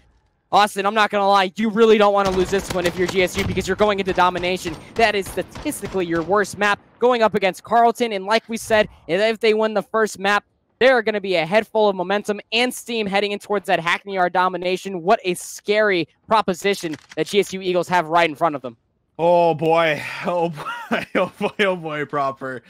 Austin, I'm not going to lie, you really don't want to lose this one if you're GSU because you're going into domination. That is statistically your worst map going up against Carleton. And like we said, if they win the first map, they're going to be a head full of momentum and steam heading in towards that Hackney Yard domination. What a scary proposition that GSU Eagles have right in front of them. Oh boy, oh boy, oh boy, oh boy, Proper.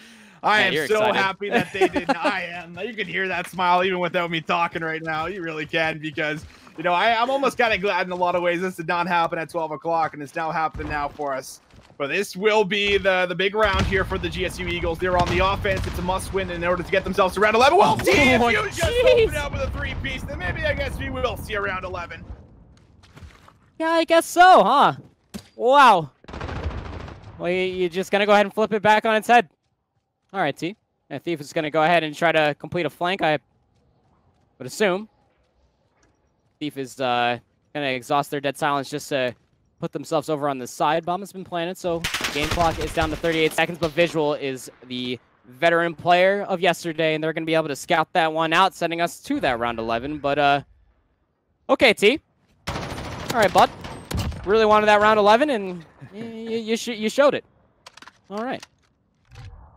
I am so excited. Happy that they did. I am. You can hear that smile even without me talking right now. You really can, because, you know, I'm almost kind of glad in a lot of ways this did not happen at 12 o'clock, and it's now happening now for us. But this will be the big round here for the GSU Eagles. They're on the offense. It's a must-win in order to get themselves to round 11. Well, if you just open up with a three-piece, then maybe I guess we will see a round 11. Yeah, I guess so, huh? Wow. Well, you're just going to go ahead and flip it back on its head. All right, T. And Thief is going to go ahead and try to complete a flank, I would assume. Thief is going to exhaust their dead silence just to put themselves over on the side. Bomb has been planted, so game clock is down to 38 seconds, but Visual is the veteran player of yesterday, and they're going to be able to scout that one out, sending us to that round 11. But, okay, T. All right, bud. Really wanted that round 11, and you showed it. All right.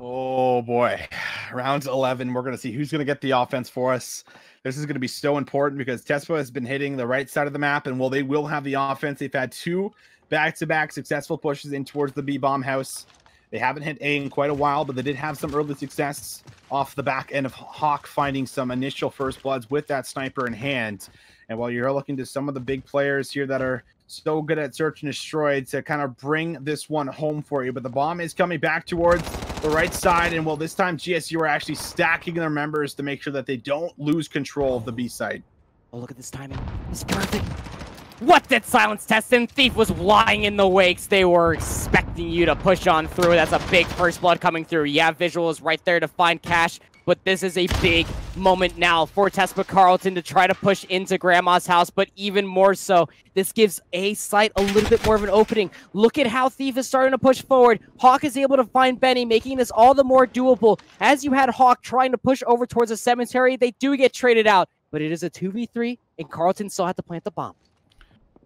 Oh, boy. Round 11, we're going to see who's going to get the offense for us. This is going to be so important because TESPA has been hitting the right side of the map, and while they will have the offense, they've had two back-to-back successful pushes in towards the B-bomb house. They haven't hit A in quite a while, but they did have some early success off the back end of Hawk finding some initial first bloods with that sniper in hand. And while you're looking to some of the big players here that are so good at search and destroy to kind of bring this one home for you, but the bomb is coming back towards the right side, and well, this time GSU are actually stacking their members to make sure that they don't lose control of the B side. Oh, look at this timing. It's perfect. What did silence test? And Thief was lying in the wakes. They were expecting you to push on through. That's a big first blood coming through. Yeah, Visual is right there to find Cash, but this is a big moment now for TESPA Carleton to try to push into Grandma's house, but even more so, this gives A site a little bit more of an opening. Look at how Thief is starting to push forward. Hawk is able to find Benny, making this all the more doable. As you had Hawk trying to push over towards a cemetery, they do get traded out, but it is a 2v3, and Carleton still had to plant the bomb.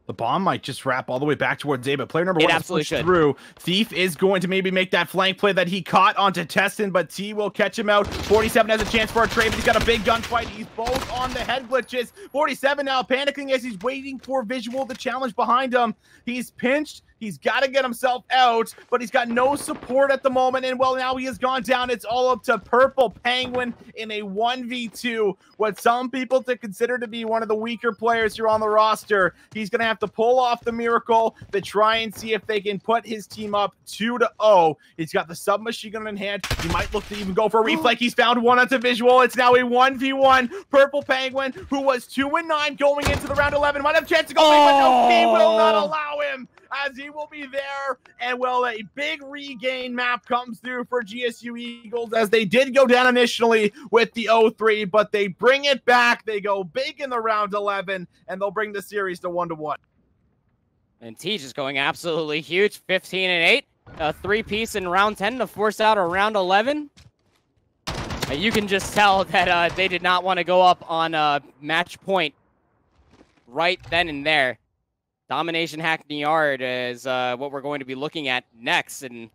The bomb might just wrap all the way back towards A, but player number one is pushed should. through. Thief is going to maybe make that flank play that he caught onto Teston, but T will catch him out. 47 has a chance for a trade, but he's got a big gunfight. He's both on the head glitches. 47 now panicking as he's waiting for Visual to challenge behind him. He's pinched. He's got to get himself out, but he's got no support at the moment. And well, now he has gone down. It's all up to Purple Penguin in a 1v2. What some people to consider to be one of the weaker players here on the roster. He's going to have to pull off the miracle to try and see if they can put his team up 2-0. He's got the submachine gun in hand. He might look to even go for a reflect. He's found one onto Visual. It's now a 1v1. Purple Penguin, who was 2-9 going into the round 11, might have a chance to go big, but no, he will not allow him, as he will be there. And well, a big regain map comes through for GSU Eagles, as they did go down initially with the 0-3, but they bring it back. They go big in the round 11, and they'll bring the series to 1-1. And T just going absolutely huge, 15-8, a three-piece in round 10 to force out a round 11. You can just tell that they did not want to go up on match point right then and there. Domination Hackney Yard is what we're going to be looking at next. And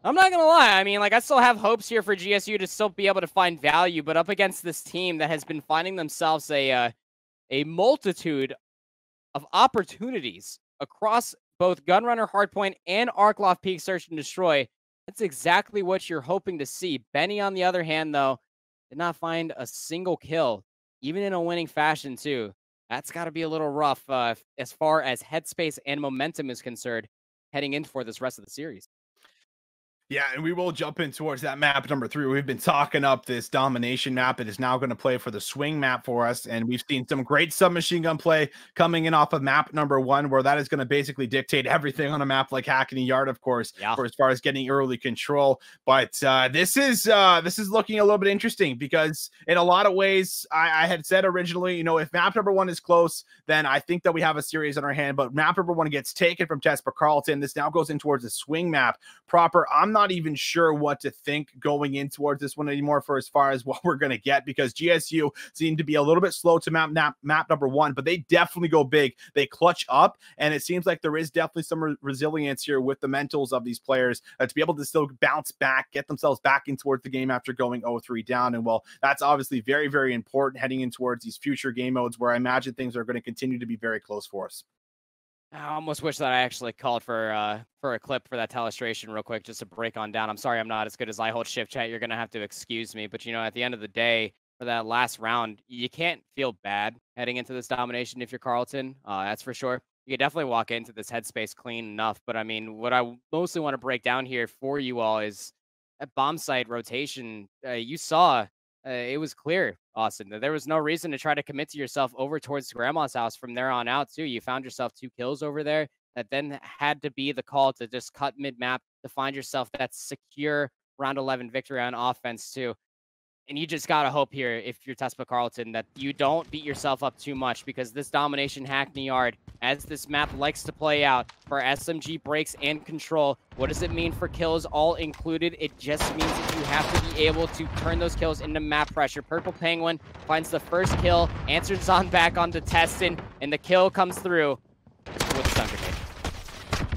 I'm not going to lie. I mean, like, I still have hopes here for GSU to still be able to find value, but up against this team that has been finding themselves a multitude of opportunities across both Gunrunner Hardpoint and Arcloft Peak Search and Destroy, that's exactly what you're hoping to see. Benny, on the other hand, though, did not find a single kill, even in a winning fashion, too. That's got to be a little rough as far as headspace and momentum is concerned heading in for this rest of the series. Yeah, and we will jump in towards that map number 3. We've been talking up this domination map. It is now going to play for the swing map for us, and we've seen some great submachine gun play coming in off of map number 1, where that is going to basically dictate everything on a map like Hackney Yard, of course, for as far as getting early control. But this is looking a little bit interesting, because in a lot of ways, I had said originally, you know, if map number 1 is close, then I think that we have a series in our hand. But map number 1 gets taken from TESPA Carleton. This now goes in towards the swing map proper. I'm not even sure what to think going in towards this one anymore for as far as what we're going to get, because GSU seemed to be a little bit slow to map number 1, but they definitely go big. They clutch up, and it seems like there is definitely some resilience here with the mentals of these players to be able to still bounce back, get themselves back in towards the game after going 0-3 down. And well, that's obviously very, very important heading in towards these future game modes where I imagine things are going to continue to be very close for us. I almost wish that I actually called for a clip for that telestration real quick, just to break on down. I'm sorry I'm not as good as I hold shift chat. You're going to have to excuse me. But, you know, at the end of the day, for that last round, you can't feel bad heading into this domination if you're Carleton. That's for sure. You can definitely walk into this headspace clean enough. But, I mean, what I mostly want to break down here for you all is that bomb site rotation. You saw it was clear, Austin, that there was no reason to try to commit to yourself over towards Grandma's house from there on out, too. You found yourself 2 kills over there. That then had to be the call to just cut mid-map to find yourself that secure round 11 victory on offense, too. And you just got to hope here, if you're TESPA Carleton, that you don't beat yourself up too much, because this domination Hackney Yard, as this map likes to play out for SMG breaks and control, what does it mean for kills all included? It just means that you have to be able to turn those kills into map pressure. Purple Penguin finds the first kill, answers on back onto Teston, and the kill comes through with Thunder Grenade.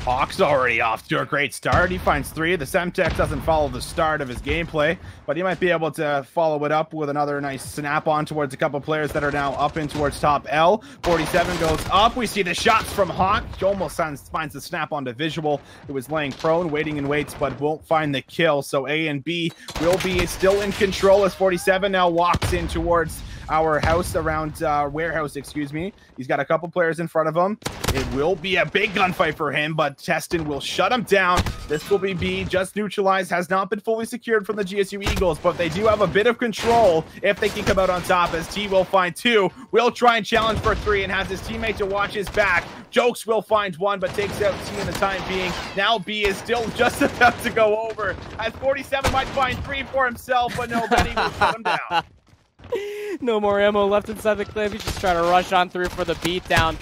Hawk's already off to a great start. He finds 3. The Semtex doesn't follow the start of his gameplay, but he might be able to follow it up with another nice snap on towards a couple players that are now up in towards top L. 47 goes up. We see the shots from Hawk. He almost finds the snap onto Visual. It was laying prone, waiting and waits, but won't find the kill. So A and B will be still in control as 47 now walks in towards our house around warehouse, excuse me. He's got a couple players in front of him. It will be a big gunfight for him, but Teston will shut him down. This will be B, just neutralized, has not been fully secured from the GSU Eagles, but they do have a bit of control if they can come out on top, as T will find 2. Will try and challenge for 3 and has his teammate to watch his back. Jokes will find 1, but takes out T in the time being. Now B is still just about to go over, as 47 might find 3 for himself, but no, Benny will shut him down. No more ammo left inside the clip. He's just trying to rush on through for the beatdown.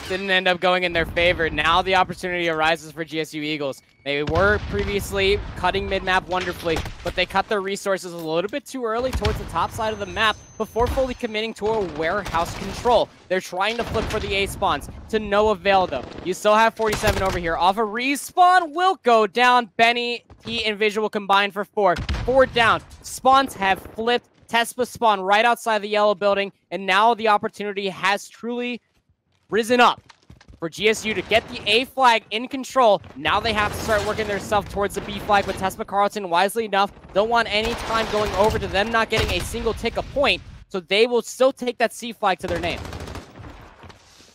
Didn't end up going in their favor. Now the opportunity arises for GSU Eagles. They were previously cutting mid-map wonderfully, but they cut their resources a little bit too early towards the top side of the map before fully committing to a warehouse control. They're trying to flip for the A spawns, to no avail though. You still have 47 over here. Off a respawn will go down. Benny, T, and Visual combined for 4. 4 down. Spawns have flipped. TESPA spawn right outside the yellow building, and now the opportunity has truly risen up for GSU to get the A flag in control. Now they have to start working themselves towards the B flag, but TESPA Carleton, wisely enough, don't want any time going over to them not getting a single tick a point, so they will still take that C flag to their name.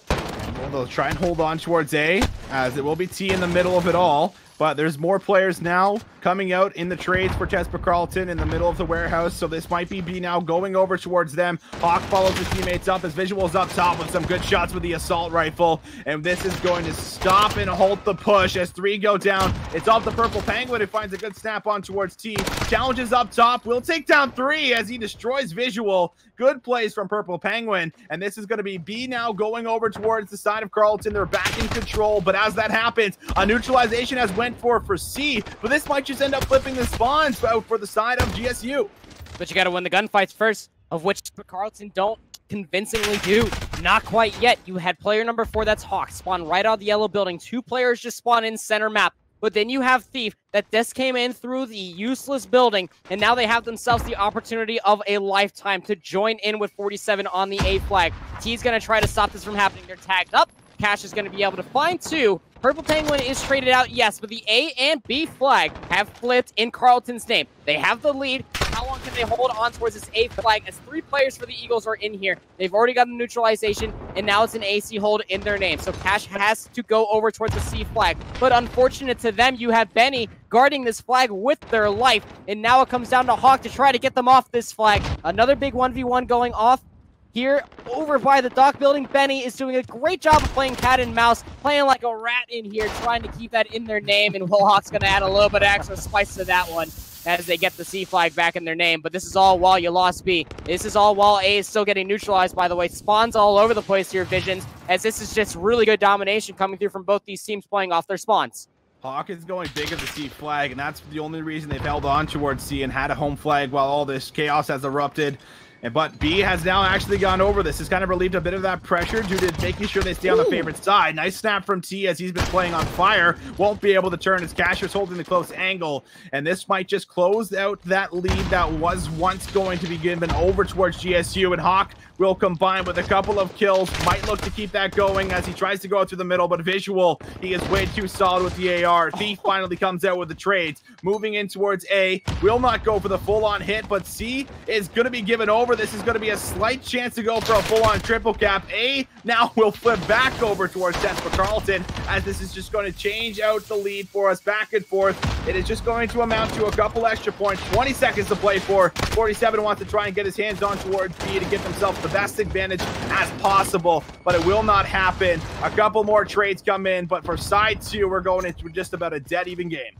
Well, they'll try and hold on towards A, as it will be T in the middle of it all. But there's more players now coming out in the trades for TESPA Carleton in the middle of the warehouse. So this might be B now going over towards them. Hawk follows his teammates up as Visual's up top with some good shots with the assault rifle. And this is going to stop and halt the push as 3 go down. It's off the Purple Penguin, who finds a good snap on towards T. Challenges up top. Will take down 3 as he destroys Visual. Good plays from Purple Penguin. And this is going to be B now going over towards the side of Carleton. They're back in control. But as that happens, a neutralization has went for C, but this might just end up flipping the spawns out for the side of GSU. But you got to win the gunfights first, of which Carleton don't convincingly do. Not quite yet. You had player number 4, that's Hawk, spawn right out of the yellow building. 2 players just spawn in center map. But then you have Thief that just came in through the useless building, and now they have themselves the opportunity of a lifetime to join in with 47 on the A flag. T's going to try to stop this from happening. They're tagged up. Cash is going to be able to find 2. Purple Penguin is traded out, yes, but the A and B flag have flipped in Carleton's name. They have the lead. How long can they hold on towards this A flag as 3 players for the Eagles are in here? They've already got the neutralization, and now it's an AC hold in their name. So Cash has to go over towards the C flag. But unfortunate to them, you have Benny guarding this flag with their life, and now it comes down to Hawk to try to get them off this flag. Another big 1v1 going off. Here, over by the dock building, Benny is doing a great job of playing cat and mouse, playing like a rat in here, trying to keep that in their name, and Will Hawk's going to add a little bit of extra spice to that one as they get the C flag back in their name. But this is all while you lost B. This is all while A is still getting neutralized, by the way. Spawns all over the place here, Visions, as this is just really good domination coming through from both these teams playing off their spawns. Hawk is going big at the C flag, and that's the only reason they've held on towards C and had a home flag while all this chaos has erupted. But B has now actually gone over this. It's kind of relieved a bit of that pressure due to making sure they stay on the favorite side. Nice snap from T as he's been playing on fire. Won't be able to turn as Casher's holding the close angle. And this might just close out that lead that was once going to be given over towards GSU. And Hawk will combine with a couple of kills. Might look to keep that going as he tries to go out through the middle. But Visual, he is way too solid with the AR. Thief finally comes out with the trades. Moving in towards A. Will not go for the full-on hit, but C is going to be given over. This is going to be a slight chance to go for a full-on triple cap. A now will flip back over towards TeSPA Carleton as this is just going to change out the lead for us back and forth. It is just going to amount to a couple extra points. 20 seconds to play for. 47 wants to try and get his hands on towards B to get themselves the best advantage as possible, but it will not happen. A couple more trades come in, but for side 2, we're going into just about a dead even game.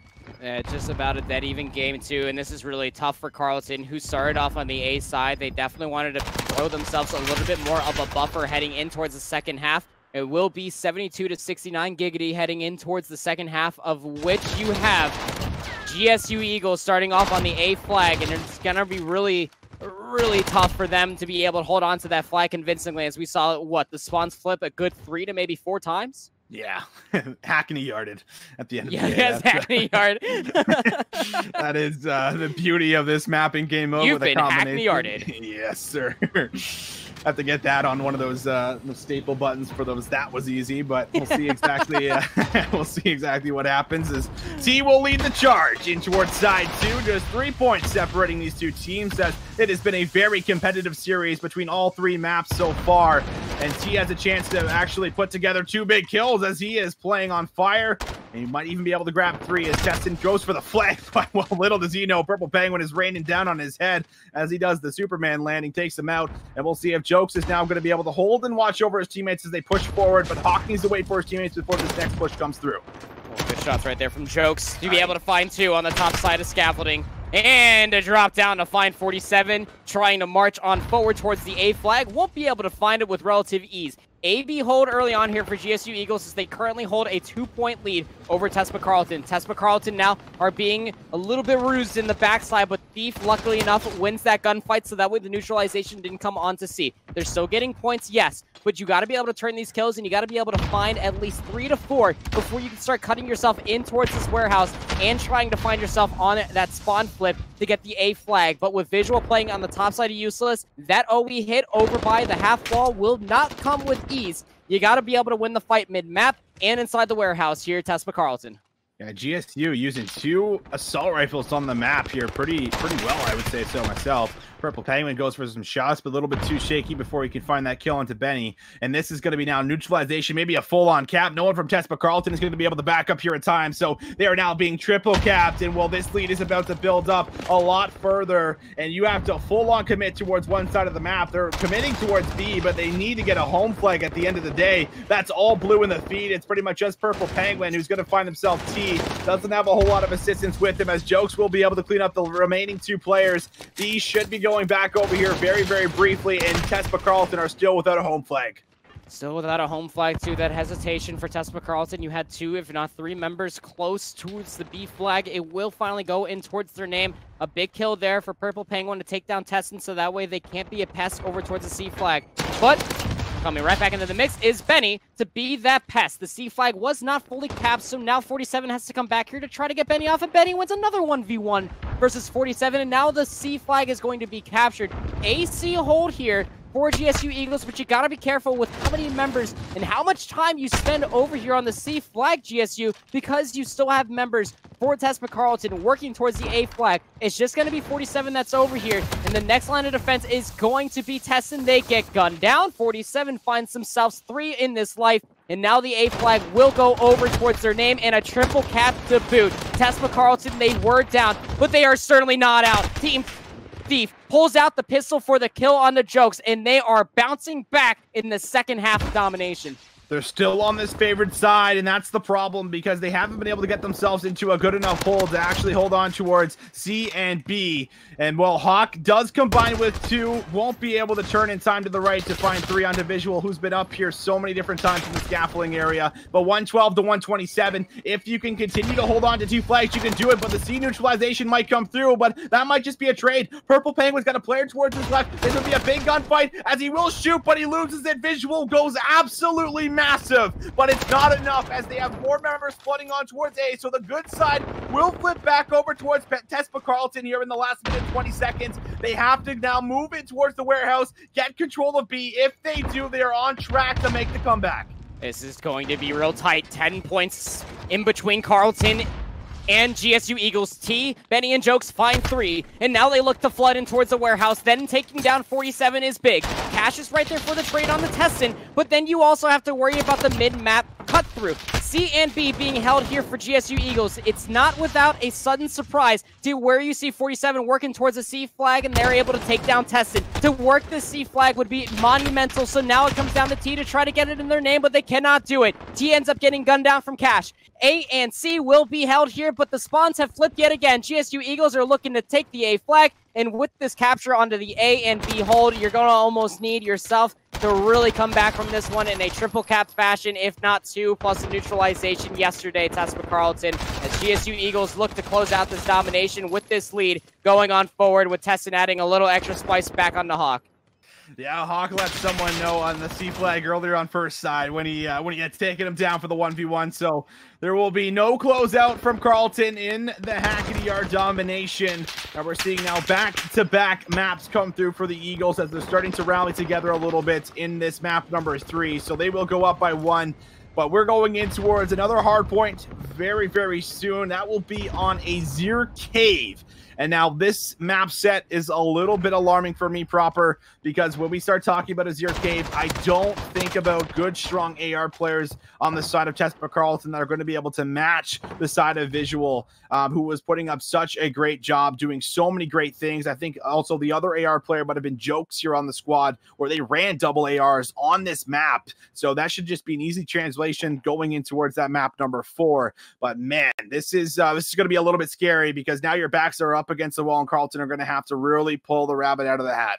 Yeah, just about a dead even game too, and this is really tough for Carleton, who started off on the A side. They definitely wanted to throw themselves a little bit more of a buffer heading in towards the second half. It will be 72-69 Giggity heading in towards the second half, of which you have GSU Eagles starting off on the A flag, and it's gonna be really tough for them to be able to hold on to that flag convincingly, as we saw, the spawns flip a good 3 to maybe 4 times. Yeah, Hackney yarded at the end of the day. Yes, Hackney yard. That is the beauty of this mapping game mode. You've with a been Hackney yarded. Yes, sir. Have to get that on one of those staple buttons for those. That was easy, but we'll see exactly. We'll see exactly what happens. As T will lead the charge in towards side 2. Just 3 points separating these two teams. As it has been a very competitive series between all 3 maps so far, and T has a chance to actually put together 2 big kills as he is playing on fire. And he might even be able to grab 3 as Testin goes for the flag. But well, little does he know, Purple Penguin is raining down on his head as he does the Superman landing, takes him out. And we'll see if Jokes is now going to be able to hold and watch over his teammates as they push forward. But Hawk needs to wait for his teammates before this next push comes through. Good shots right there from Jokes to be able to find 2 on the top side of scaffolding. And a drop down to find 47, trying to march on forward towards the A flag. Won't be able to find it with relative ease. AB hold early on here for GSU Eagles as they currently hold a 2-point lead over TeSPA Carleton. TeSPA Carleton now are being a little bit rused in the backside, but Thief, luckily enough, wins that gunfight, so that way the neutralization didn't come on to C. They're still getting points, yes, but you got to be able to turn these kills, and you got to be able to find at least 3 to 4 before you can start cutting yourself in towards this warehouse and trying to find yourself on that spawn flip to get the A flag. But with Visual playing on the top side of Useless, that OE hit over by the half wall will not come with ease. You got to be able to win the fight mid-map and inside the warehouse here at TeSPA Carleton. Yeah, GSU using 2 assault rifles on the map here pretty well, I would say so myself. Purple Penguin goes for some shots, but a little bit too shaky before he can find that kill onto Benny. And this is going to be now neutralization, maybe a full-on cap. No one from TeSPA Carleton is going to be able to back up here at time, so they are now being triple capped. And well, this lead is about to build up a lot further, and you have to full-on commit towards one side of the map. They're committing towards B, but they need to get a home flag at the end of the day. That's all blue in the feed. It's pretty much just Purple Penguin who's going to find himself T. Doesn't have a whole lot of assistance with him, as Jokes will be able to clean up the remaining 2 players. B should be going back over here very briefly, and TeSPA Carleton are still without a home flag. Still without a home flag, too. That hesitation for Tespa Carlton. You had 2, if not 3 members close towards the B flag. It will finally go in towards their name. A big kill there for Purple Penguin to take down Tessin, so that way they can't be a pest over towards the C flag. But coming right back into the mix is Benny to be that pest. The C flag was not fully capped, so now 47 has to come back here to try to get Benny off, and Benny wins another 1v1 versus 47, and now the C flag is going to be captured. AC hold here for GSU Eagles, but you gotta be careful with how many members and how much time you spend over here on the C flag, GSU, because you still have members for Tespa Carlton working towards the A flag. It's just gonna be 47 that's over here, and the next line of defense is going to be Tessin. They get gunned down. 47 finds themselves 3 in this life, and now the A flag will go over towards their name, and a triple cap to boot. Tespa Carlton, they were down, but they are certainly not out. Team Thief pulls out the pistol for the kill on the Jokes, and they are bouncing back in the second half of domination. They're still on this favored side, and that's the problem because they haven't been able to get themselves into a good enough hold to actually hold on towards C and B. And while Hawk does combine with 2, won't be able to turn in time to the right to find 3 onto Visual, who's been up here so many different times in the scaffolding area. But 112 to 127, if you can continue to hold on to 2 flags, you can do it, but the C neutralization might come through, but that might just be a trade. Purple Penguin's got a player towards his left. This will be a big gunfight as he will shoot, but he loses it. Visual goes absolutely massive, but it's not enough as they have more members flooding on towards A, so the good side will flip back over towards Tespa Carlton here in the last minute 20 seconds. They have to now move in towards the warehouse, get control of B. If they do, they are on track to make the comeback. This is going to be real tight. 10 points in between Carlton and GSU Eagles. T, Benny, and Jokes find 3, and now they look to flood in towards the warehouse. Then taking down 47 is big. Cash is right there for the trade on the Tessin, but then you also have to worry about the mid-map cut through. C and B being held here for GSU Eagles. It's not without a sudden surprise to where you see 47 working towards the C flag, and they're able to take down Tessin. To work the C flag would be monumental, so now it comes down to T to try to get it in their name, but they cannot do it. T ends up getting gunned down from Cash. A and C will be held here, but the spawns have flipped yet again. GSU Eagles are looking to take the A flag, and with this capture onto the A and B hold, you're going to almost need yourself to really come back from this one in a triple cap fashion, if not 2, plus the neutralization yesterday, Tespa Carlton, as GSU Eagles look to close out this domination with this lead going on forward, with Tessin adding a little extra spice back on the Hawk. Yeah, Hawk let someone know on the C flag earlier on first side when he had taken him down for the 1v1. So there will be no closeout from Carlton in the Hackety Yard domination. And we're seeing now back-to-back maps come through for the Eagles as they're starting to rally together a little bit in this map number 3. So they will go up by 1. But we're going in towards another hard point very, very soon. That will be on a Zir Cave. And now this map set is a little bit alarming for me proper, because when we start talking about Azir Cave, I don't think about good, strong AR players on the side of Tespa Carlton that are going to be able to match the side of Visual, who was putting up such a great job, doing so many great things. I think also the other AR player might have been Jokes here on the squad, where they ran double ARs on this map. So that should just be an easy translation going in towards that map number 4. But man, this is going to be a little bit scary, because now your backs are up against the wall, and Carlton are going to have to really pull the rabbit out of the hat.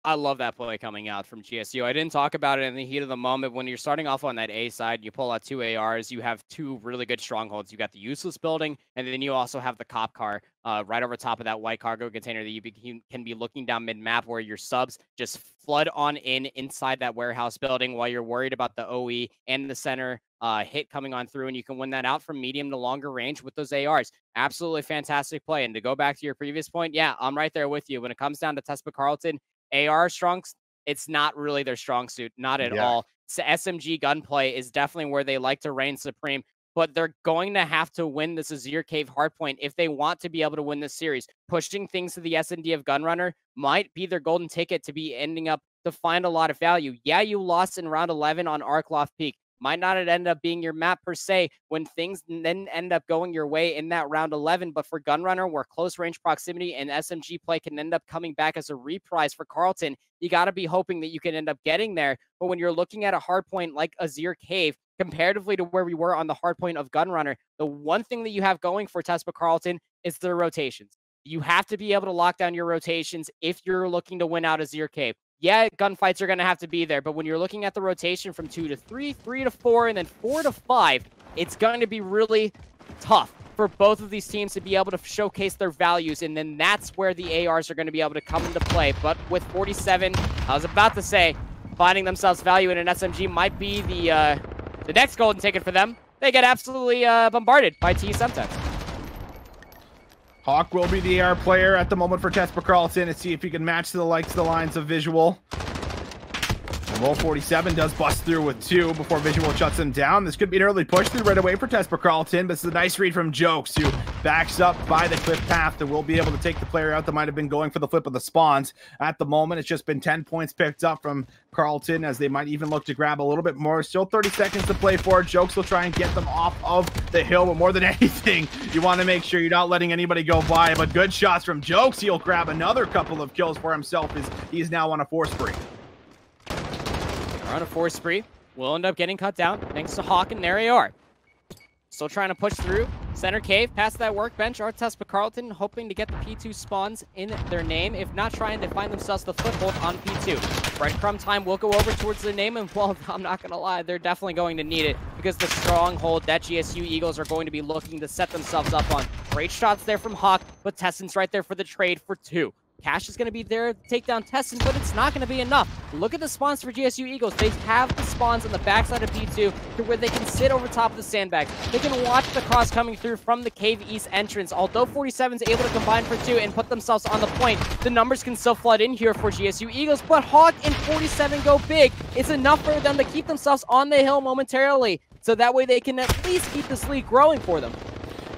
I love that play coming out from GSU. I didn't talk about it in the heat of the moment. When you're starting off on that A side, you pull out 2 ARs, you have 2 really good strongholds. You got the useless building, and then you also have the cop car right over top of that white cargo container that you can be looking down mid-map, where your subs just flood on inside that warehouse building while you're worried about the OE and the center hit coming on through, and you can win that out from medium to longer range with those ARs. Absolutely fantastic play. And to go back to your previous point, yeah, I'm right there with you. When it comes down to Tespa Carlton, AR strong, it's not really their strong suit, not at all. So SMG gunplay is definitely where they like to reign supreme, but they're going to have to win this Azir Cave hardpoint if they want to be able to win this series. Pushing things to the S&D of Gunrunner might be their golden ticket to be ending up to find a lot of value. Yeah, you lost in round 11 on Arkloff Peak. Might not end up being your map per se when things then end up going your way in that round 11. But for Gunrunner, where close range proximity and SMG play can end up coming back as a reprise for Carlton, you got to be hoping that you can end up getting there. But when you're looking at a hard point like Azir Cave, comparatively to where we were on the hard point of Gunrunner, the one thing that you have going for Tespa Carlton is their rotations. You have to be able to lock down your rotations if you're looking to win out Azir Cave. yeah, gunfights are going to have to be there, but when you're looking at the rotation from 2 to 3, 3 to 4, and then 4 to 5, it's going to be really tough for both of these teams to be able to showcase their values, and then that's where the ARs are going to be able to come into play. But with 47, I was about to say, finding themselves value in an SMG might be the next golden ticket for them. They get absolutely bombarded by T Semtex. Hawk will be the AR player at the moment for Tespa Carlton, and see if he can match to the likes of the lines of Visual. And Roll 47 does bust through with 2 before Visual shuts him down. This could be an early push through right away for Tespa Carlton, but it's a nice read from Jokes, who backs up by the cliff path and will be able to take the player out that might have been going for the flip of the spawns. At the moment, it's just been 10 points picked up from Carlton, as they might even look to grab a little bit more. Still 30 seconds to play for. Jokes will try and get them off of the hill, but more than anything, you want to make sure you're not letting anybody go by. But good shots from Jokes. He'll grab another couple of kills for himself, as he's now on a 4 spree. On a 4 spree, will end up getting cut down thanks to Hawk, and there they are. Still trying to push through. Center cave, past that workbench. Tespa Carlton hoping to get the P2 spawns in their name, if not trying to find themselves the foothold on P2. Breadcrumb time will go over towards the name, and well, I'm not going to lie, they're definitely going to need it, because the stronghold that GSU Eagles are going to be looking to set themselves up on. Great shots there from Hawk, but Tessen's right there for the trade for 2. Cash is going to be there to take down Tessin, but it's not going to be enough. Look at the spawns for GSU Eagles. They have the spawns on the backside of P2 to where they can sit over top of the sandbags. They can watch the cross coming through from the Cave East entrance. Although 47 is able to combine for 2 and put themselves on the point, the numbers can still flood in here for GSU Eagles, but Hawk and 47 go big. It's enough for them to keep themselves on the hill momentarily, so that way they can at least keep this lead growing for them.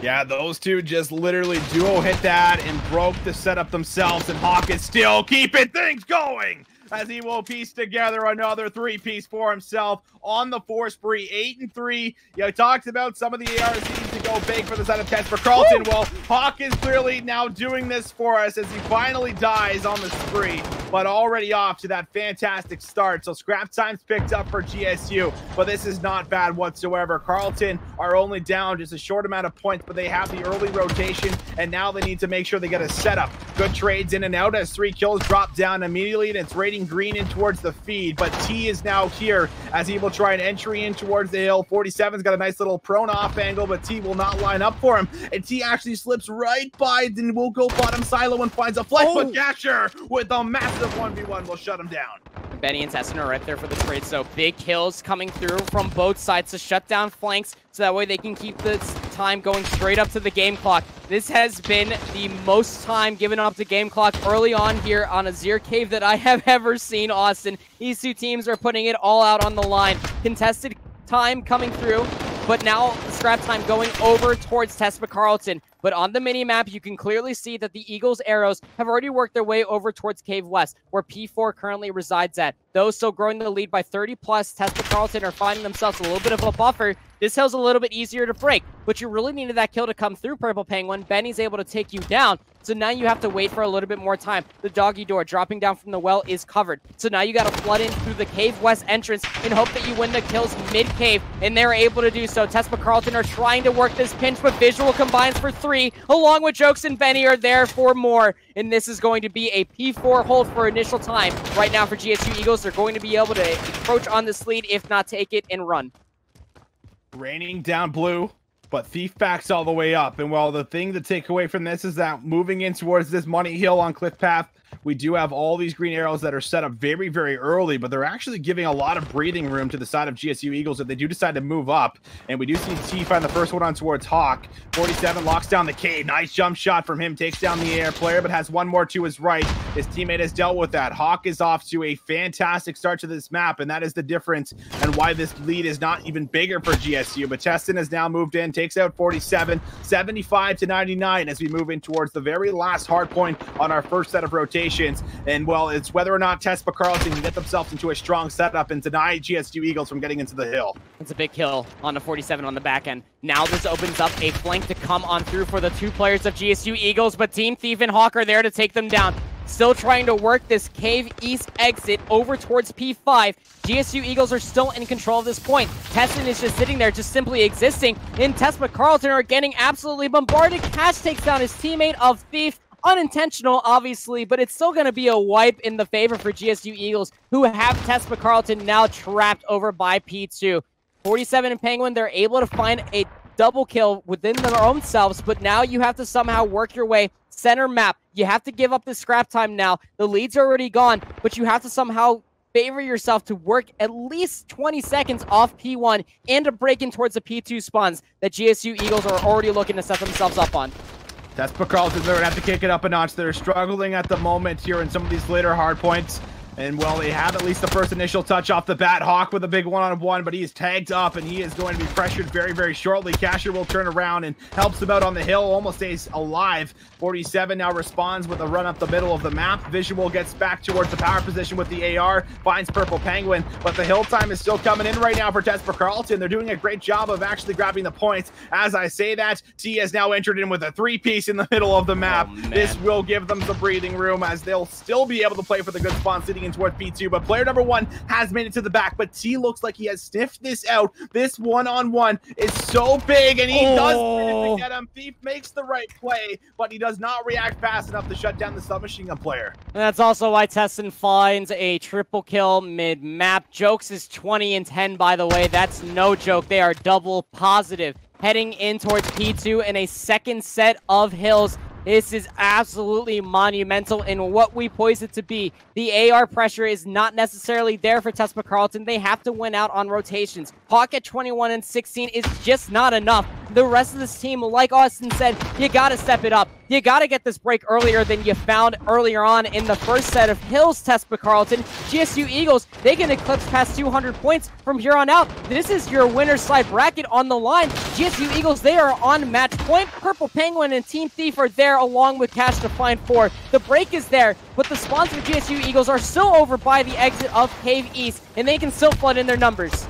Yeah, those two just literally duo hit that and broke the setup themselves, and Hawk is still keeping things going as he will piece together another 3-piece for himself on the 4 spree. 8-3. You talked about some of the ARs needing to go big for the side of Tespa Carlton. Well, Hawk is clearly now doing this for us as he finally dies on the spree, but already off to that fantastic start. So scrap time's picked up for GSU, but this is not bad whatsoever. Carlton are only down just a short amount of points, but they have the early rotation, and now they need to make sure they get a setup. Good trades in and out as 3 kills drop down immediately, and it's raiding green in towards the feed, but T is now here as he will try an entry in towards the hill. 47's got a nice little prone off angle, but T will not line up for him, and T actually slips right by, then will go bottom silo and finds a flex, but Gasher with a massive 1v1 will shut him down. Benny and Tessin are right there for the trade, so big kills coming through from both sides to shut down flanks, so that way they can keep this time going straight up to the game clock. This has been the most time given up to game clock early on here on Azir Cave that I have ever seen, Austin. These two teams are putting it all out on the line. Contested time coming through, but now scrap time going over towards Tespa Carlton. But on the mini-map, you can clearly see that the Eagles' arrows have already worked their way over towards Cave West, where P4 currently resides at. Those still growing the lead by 30+. Tespa Carlton are finding themselves a little bit of a buffer. This hill's a little bit easier to break, but you really needed that kill to come through, Purple Penguin. Benny's able to take you down, so now you have to wait for a little bit more time. The doggy door dropping down from the well is covered, so now you got to flood in through the Cave West entrance and hope that you win the kills mid-cave, and they're able to do so. Tespa Carlton are trying to work this pinch, but Visual combines for 3, along with Jokes and Benny are there for more, and this is going to be a P4 hold for initial time. Right now for GSU Eagles, they're going to be able to encroach on this lead, if not take it and run. Raining down blue, but Thief backs all the way up. And well, the thing to take away from this is that moving in towards this money hill on Cliff Path, we do have all these green arrows that are set up very, very early, but they're actually giving a lot of breathing room to the side of GSU Eagles if they do decide to move up. And we do see T find the first one on towards Hawk. 47 locks down the cave. Nice jump shot from him. Takes down the air player, but has one more to his right. His teammate has dealt with that. Hawk is off to a fantastic start to this map, and that is the difference and why this lead is not even bigger for GSU. But Testin has now moved in, takes out 47, 75-99 as we move in towards the very last hard point on our first set of rotations. And well, it's whether or not Tespa Carlton can get themselves into a strong setup and deny GSU Eagles from getting into the hill. It's a big kill on the 47 on the back end. Now this opens up a flank to come on through for the 2 players of GSU Eagles, but Team Thief and Hawk are there to take them down. Still trying to work this Cave East exit over towards P5. GSU Eagles are still in control of this point. Tessin is just sitting there, just simply existing. And Tespa Carlton are getting absolutely bombarded. Cash takes down his teammate of Thief Unintentional, obviously, but it's still going to be a wipe in the favor for GSU Eagles, who have Tespa Carlton now trapped over by P2. 47 and Penguin, they're able to find a double kill within their own selves, but now you have to somehow work your way center map. You have to give up the scrap time now. The lead's already gone, but you have to somehow favor yourself to work at least 20 seconds off P1 and to break in towards the P2 spawns that GSU Eagles are already looking to set themselves up on. Tespa Carlton, they're going to have to kick it up a notch. They're struggling at the moment here in some of these later hard points. And, well, they have at least the first initial touch off the bat. Hawk with a big one-on-one, but he is tagged up, and he is going to be pressured very, very shortly. Casher will turn around and helps him out on the hill, almost stays alive. 47 now responds with a run up the middle of the map. Visual gets back towards the power position with the AR, finds Purple Penguin, but the hill time is still coming in right now for Tespa Carlton. They're doing a great job of actually grabbing the points. As I say that, T has now entered in with a 3-piece in the middle of the map. This will give them the breathing room, as they'll still be able to play for the good spawn sitting in towards P2, but player number 1 has made it to the back, but T looks like he has sniffed this out. This one-on-one is so big, and he does manage to get him. Thief makes the right play, but he does not react fast enough to shut down the submachine gun player. And that's also why Tessin finds a triple kill mid-map. Jokes is 20 and 10, by the way. That's no joke. They are double positive. Heading in towards P2 in a second set of hills. This is absolutely monumental in what we poise it to be. The AR pressure is not necessarily there for Tespa Carlton. They have to win out on rotations. Hawk at 21 and 16 is just not enough. The rest of this team, like Austin said, you got to step it up. You got to get this break earlier than you found earlier on in the first set of hills. Tespa Carlton, GSU Eagles, they can eclipse past 200 points from here on out. This is your winner's side bracket on the line. GSU Eagles, they are on match point. Purple Penguin and Team Thief are there along with Cash to find 4. The break is there, but the spawns of GSU Eagles are still over by the exit of Cave East, and they can still flood in their numbers.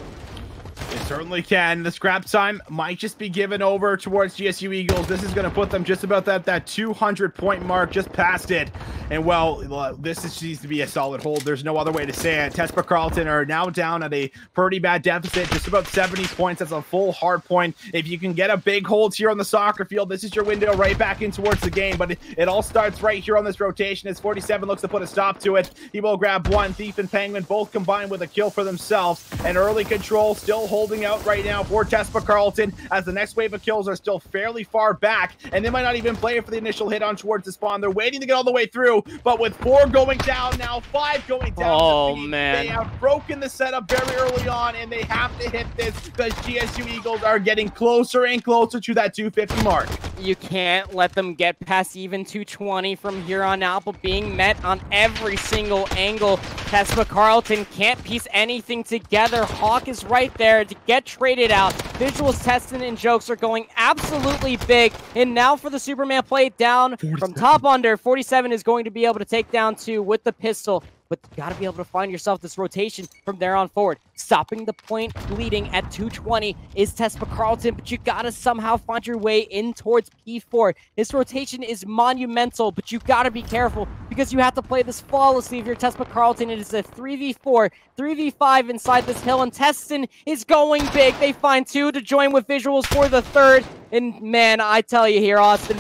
They certainly can. The scrap time might just be given over towards GSU Eagles. This is going to put them just about that 200-point mark, just past it. And, well, this needs to be a solid hold. There's no other way to say it. Tespa Carlton are now down at a pretty bad deficit, just about 70 points. That's a full hard point. If you can get a big hold here on the soccer field, this is your window right back in towards the game. But it all starts right here on this rotation as 47 looks to put a stop to it. He will grab 1. Thief and Penguin both combined with a kill for themselves. And early control still holding out right now for Tespa Carlton, as the next wave of kills are still fairly far back, and they might not even play for the initial hit on towards the spawn. They're waiting to get all the way through, but with 4 going down now, 5 going down. Oh, man. They have broken the setup very early on, and they have to hit this because GSU Eagles are getting closer and closer to that 250 mark. You can't let them get past even 220 from here on out, but being met on every single angle. Tespa Carlton can't piece anything together. Hawk is right there to get traded out. Visuals, Testin, and Jokes are going absolutely big. And now for the Superman play down 47. From top under. 47 is going to be able to take down 2 with the pistol. But you got to be able to find yourself this rotation from there on forward. Stopping the point leading at 220 is Tespa Carlton, but you got to somehow find your way in towards P4. This rotation is monumental, but you got to be careful because you have to play this flawlessly if you're Tespa Carlton. It is a 3v4, 3v5 inside this hill, and Testin is going big. They find 2 to join with Visuals for the 3rd. And man, I tell you here, Austin,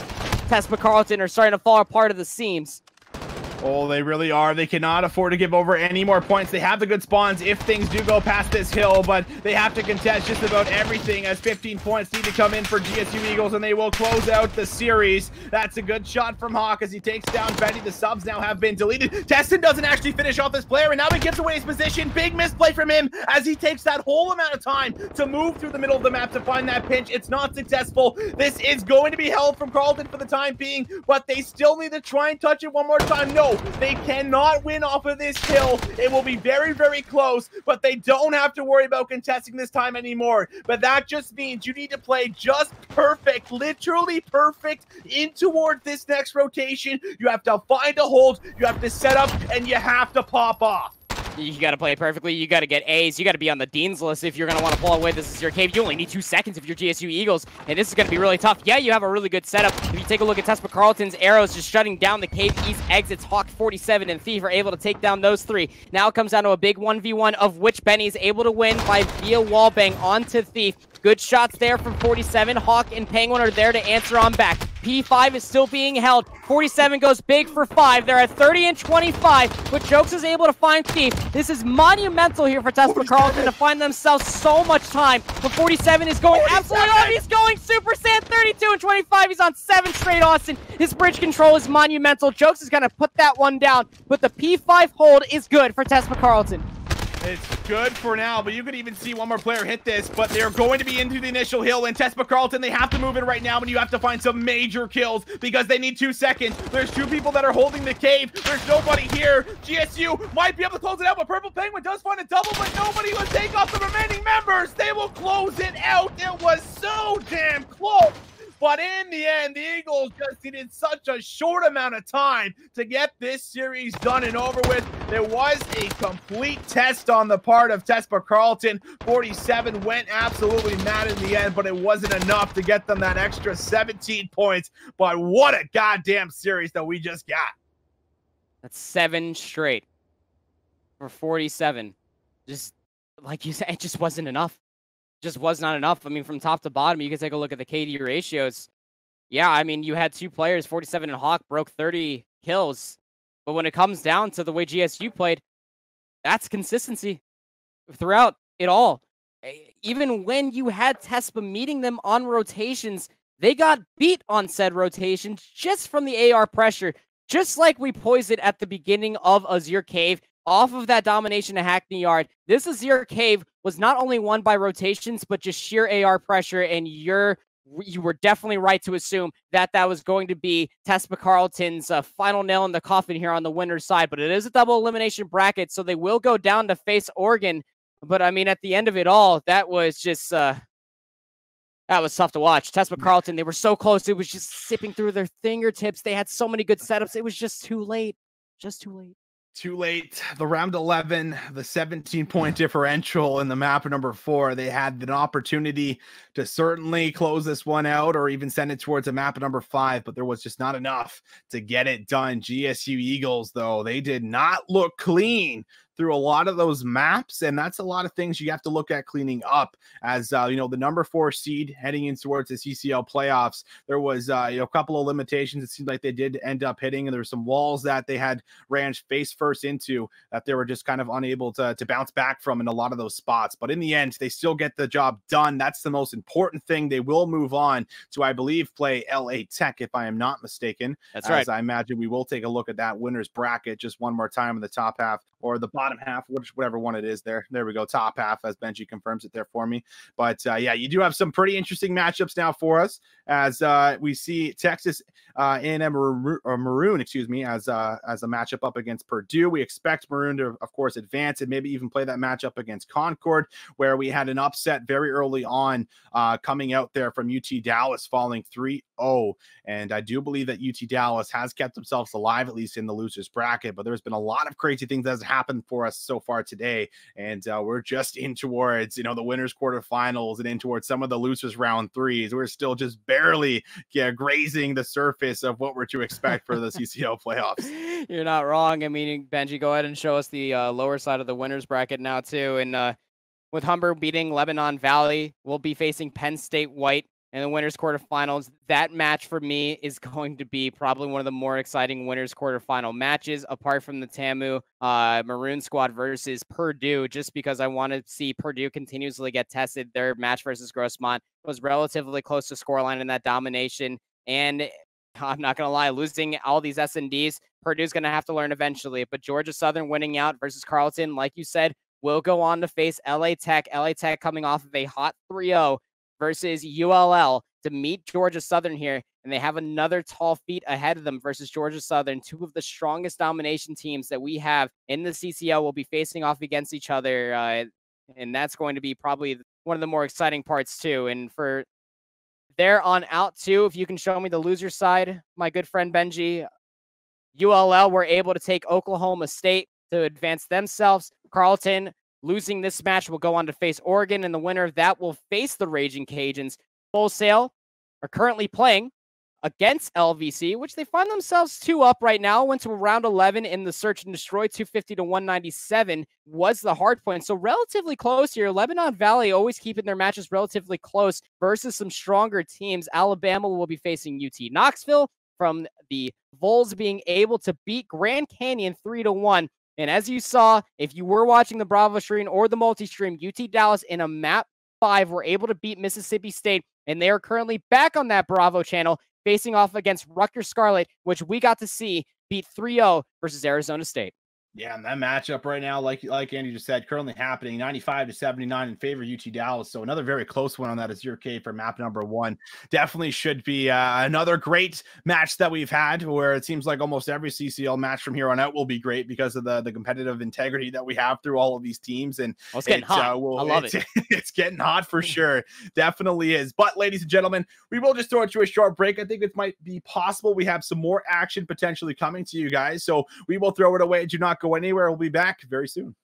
Tespa Carlton are starting to fall apart at the seams. Oh, they really are. They cannot afford to give over any more points. They have the good spawns if things do go past this hill, but they have to contest just about everything as 15 points need to come in for GSU Eagles, and they will close out the series. That's a good shot from Hawk as he takes down Betty. The subs now have been deleted. Testin doesn't actually finish off this player, and now he gives away his position. Big misplay from him as he takes that whole amount of time to move through the middle of the map to find that pinch. It's not successful. This is going to be held from Carlton for the time being, but they still need to try and touch it one more time. No, they cannot win off of this hill. It will be very, very close, but they don't have to worry about contesting this time anymore. But that just means you need to play just perfect, literally perfect in toward this next rotation. You have to find a hold, you have to set up, and you have to pop off. You got to play perfectly. You got to get A's. You got to be on the Dean's list if you're going to want to pull away. This is your cave. You only need 2 seconds if you're GSU Eagles, and this is going to be really tough. Yeah, you have a really good setup. If you take a look at Tespa Carlton's arrows just shutting down the cave east exits, Hawk, 47, and Thief are able to take down those 3. Now it comes down to a big 1v1 of which Benny's able to win by via wallbang onto Thief. Good shots there from 47. Hawk and Penguin are there to answer on back. P5 is still being held. 47 goes big for 5. They're at 30 and 25, but Jokes is able to find Thief. This is monumental here for TeSPA Carlton to find themselves so much time. But 47 is going absolutely off. He's going Super Saiyan 32 and 25. He's on 7 straight, Austin. His bridge control is monumental. Jokes is going to put that one down, but the P5 hold is good for TeSPA Carlton. It's good for now, but you could even see one more player hit this, but they're going to be into the initial hill, and TeSPA Carlton, they have to move in right now, and you have to find some major kills because they need 2 seconds. There's 2 people that are holding the cave. There's nobody here. GSU might be able to close it out, but Purple Penguin does find a double, but nobody will take off the remaining members. They will close it out. It was so damn close. But in the end, the Eagles just needed such a short amount of time to get this series done and over with. There was a complete test on the part of TeSPA Carlton. 47 went absolutely mad in the end, but it wasn't enough to get them that extra 17 points. But what a goddamn series that we just got. That's 7 straight for 47. Just like you said, it just wasn't enough. Just was not enough. I mean, from top to bottom, you can take a look at the KD ratios. Yeah, I mean, you had 2 players, 47 and Hawk, broke 30 kills. But when it comes down to the way GSU played, that's consistency throughout it all. Even when you had TeSPA meeting them on rotations, they got beat on said rotations just from the AR pressure. Just like we poised it at the beginning of Azure Cave, off of that domination of Hackney Yard, this Azure Cave was not only won by rotations, but just sheer AR pressure, and you were definitely right to assume that that was going to be TeSPA Carlton's final nail in the coffin here on the winner's side, but it is a double elimination bracket, so they will go down to face Oregon, but I mean, at the end of it all, that was just, that was tough to watch. TeSPA Carlton, they were so close, it was just sipping through their fingertips, they had so many good setups, it was just too late, just too late. Too late. The round 11, the 17-point differential in the map number 4. They had an opportunity to certainly close this one out or even send it towards a map number 5, but there was just not enough to get it done. GSU Eagles, though, they did not look clean through a lot of those maps, and that's a lot of things you have to look at cleaning up. As you know, the number 4 seed heading in towards the CCL playoffs, there was a couple of limitations. It seemed like they did end up hitting, and there were some walls that they had ran face first into that they were just kind of unable to bounce back from in a lot of those spots. But in the end, they still get the job done. That's the most important thing. They will move on to, I believe, play LA Tech, if I am not mistaken. That's right. I imagine we will take a look at that winner's bracket just one more time in the top half, or the bottom half, whatever one it is there. There we go, top half, as Benji confirms it there for me. But yeah, you do have some pretty interesting matchups now for us, as we see Texas A&M Maroon, excuse me, as a matchup up against Purdue. We expect Maroon to, of course, advance and maybe even play that matchup against Concord, where we had an upset very early on coming out there from UT Dallas, falling 3-0. And I do believe that UT Dallas has kept themselves alive, at least in the losers bracket, but there's been a lot of crazy things that has happened for us so far today, and we're just in towards, you know, the winners quarterfinals and in towards some of the losers round 3s. We're still just barely grazing the surface of what we're to expect for the CCL playoffs. You're not wrong. I mean, Benji, go ahead and show us the lower side of the winners bracket now too. And with Humber beating Lebanon Valley, we'll be facing Penn State White in the winners quarterfinals. That match for me is going to be probably one of the more exciting winners quarterfinal matches, apart from the TAMU Maroon squad versus Purdue, just because I want to see Purdue continuously get tested. Their match versus Grossmont was relatively close to scoreline in that domination, and I'm not going to lie, losing all these S&Ds, Purdue's going to have to learn eventually. But Georgia Southern winning out versus Carleton, like you said, will go on to face LA Tech. LA Tech coming off of a hot 3-0 versus ULL to meet Georgia Southern here, and they have another tall feat ahead of them versus Georgia Southern. 2 of the strongest domination teams that we have in the CCL will be facing off against each other, and that's going to be probably one of the more exciting parts too. And for there on out too, if you can show me the loser side, my good friend Benji, ULL were able to take Oklahoma State to advance themselves. Carleton, losing this match, will go on to face Oregon, and the winner of that will face the Raging Cajuns. Full Sail are currently playing against LVC, which they find themselves 2 up right now. Went to round 11 in the search and destroy. 250 to 197 was the hard point. So relatively close here. Lebanon Valley always keeping their matches relatively close versus some stronger teams. Alabama will be facing UT Knoxville, from the Vols being able to beat Grand Canyon 3-1. And as you saw, if you were watching the Bravo stream or the multi-stream, UT Dallas in a map 5 were able to beat Mississippi State, and they are currently back on that Bravo channel facing off against Rutgers Scarlet, which we got to see beat 3-0 versus Arizona State. Yeah, and that matchup right now, like Andy just said, currently happening 95 to 79 in favor of UT Dallas. So another very close one on that Azure Cave for map number 1. Definitely should be another great match that we've had, where it seems like almost every CCL match from here on out will be great because of the competitive integrity that we have through all of these teams. And it's getting hot. I love it. It's getting hot for sure. Definitely is. But ladies and gentlemen, we will just throw it to a short break. I think it might be possible we have some more action potentially coming to you guys. So we will throw it away. Do not go anywhere. We'll be back very soon.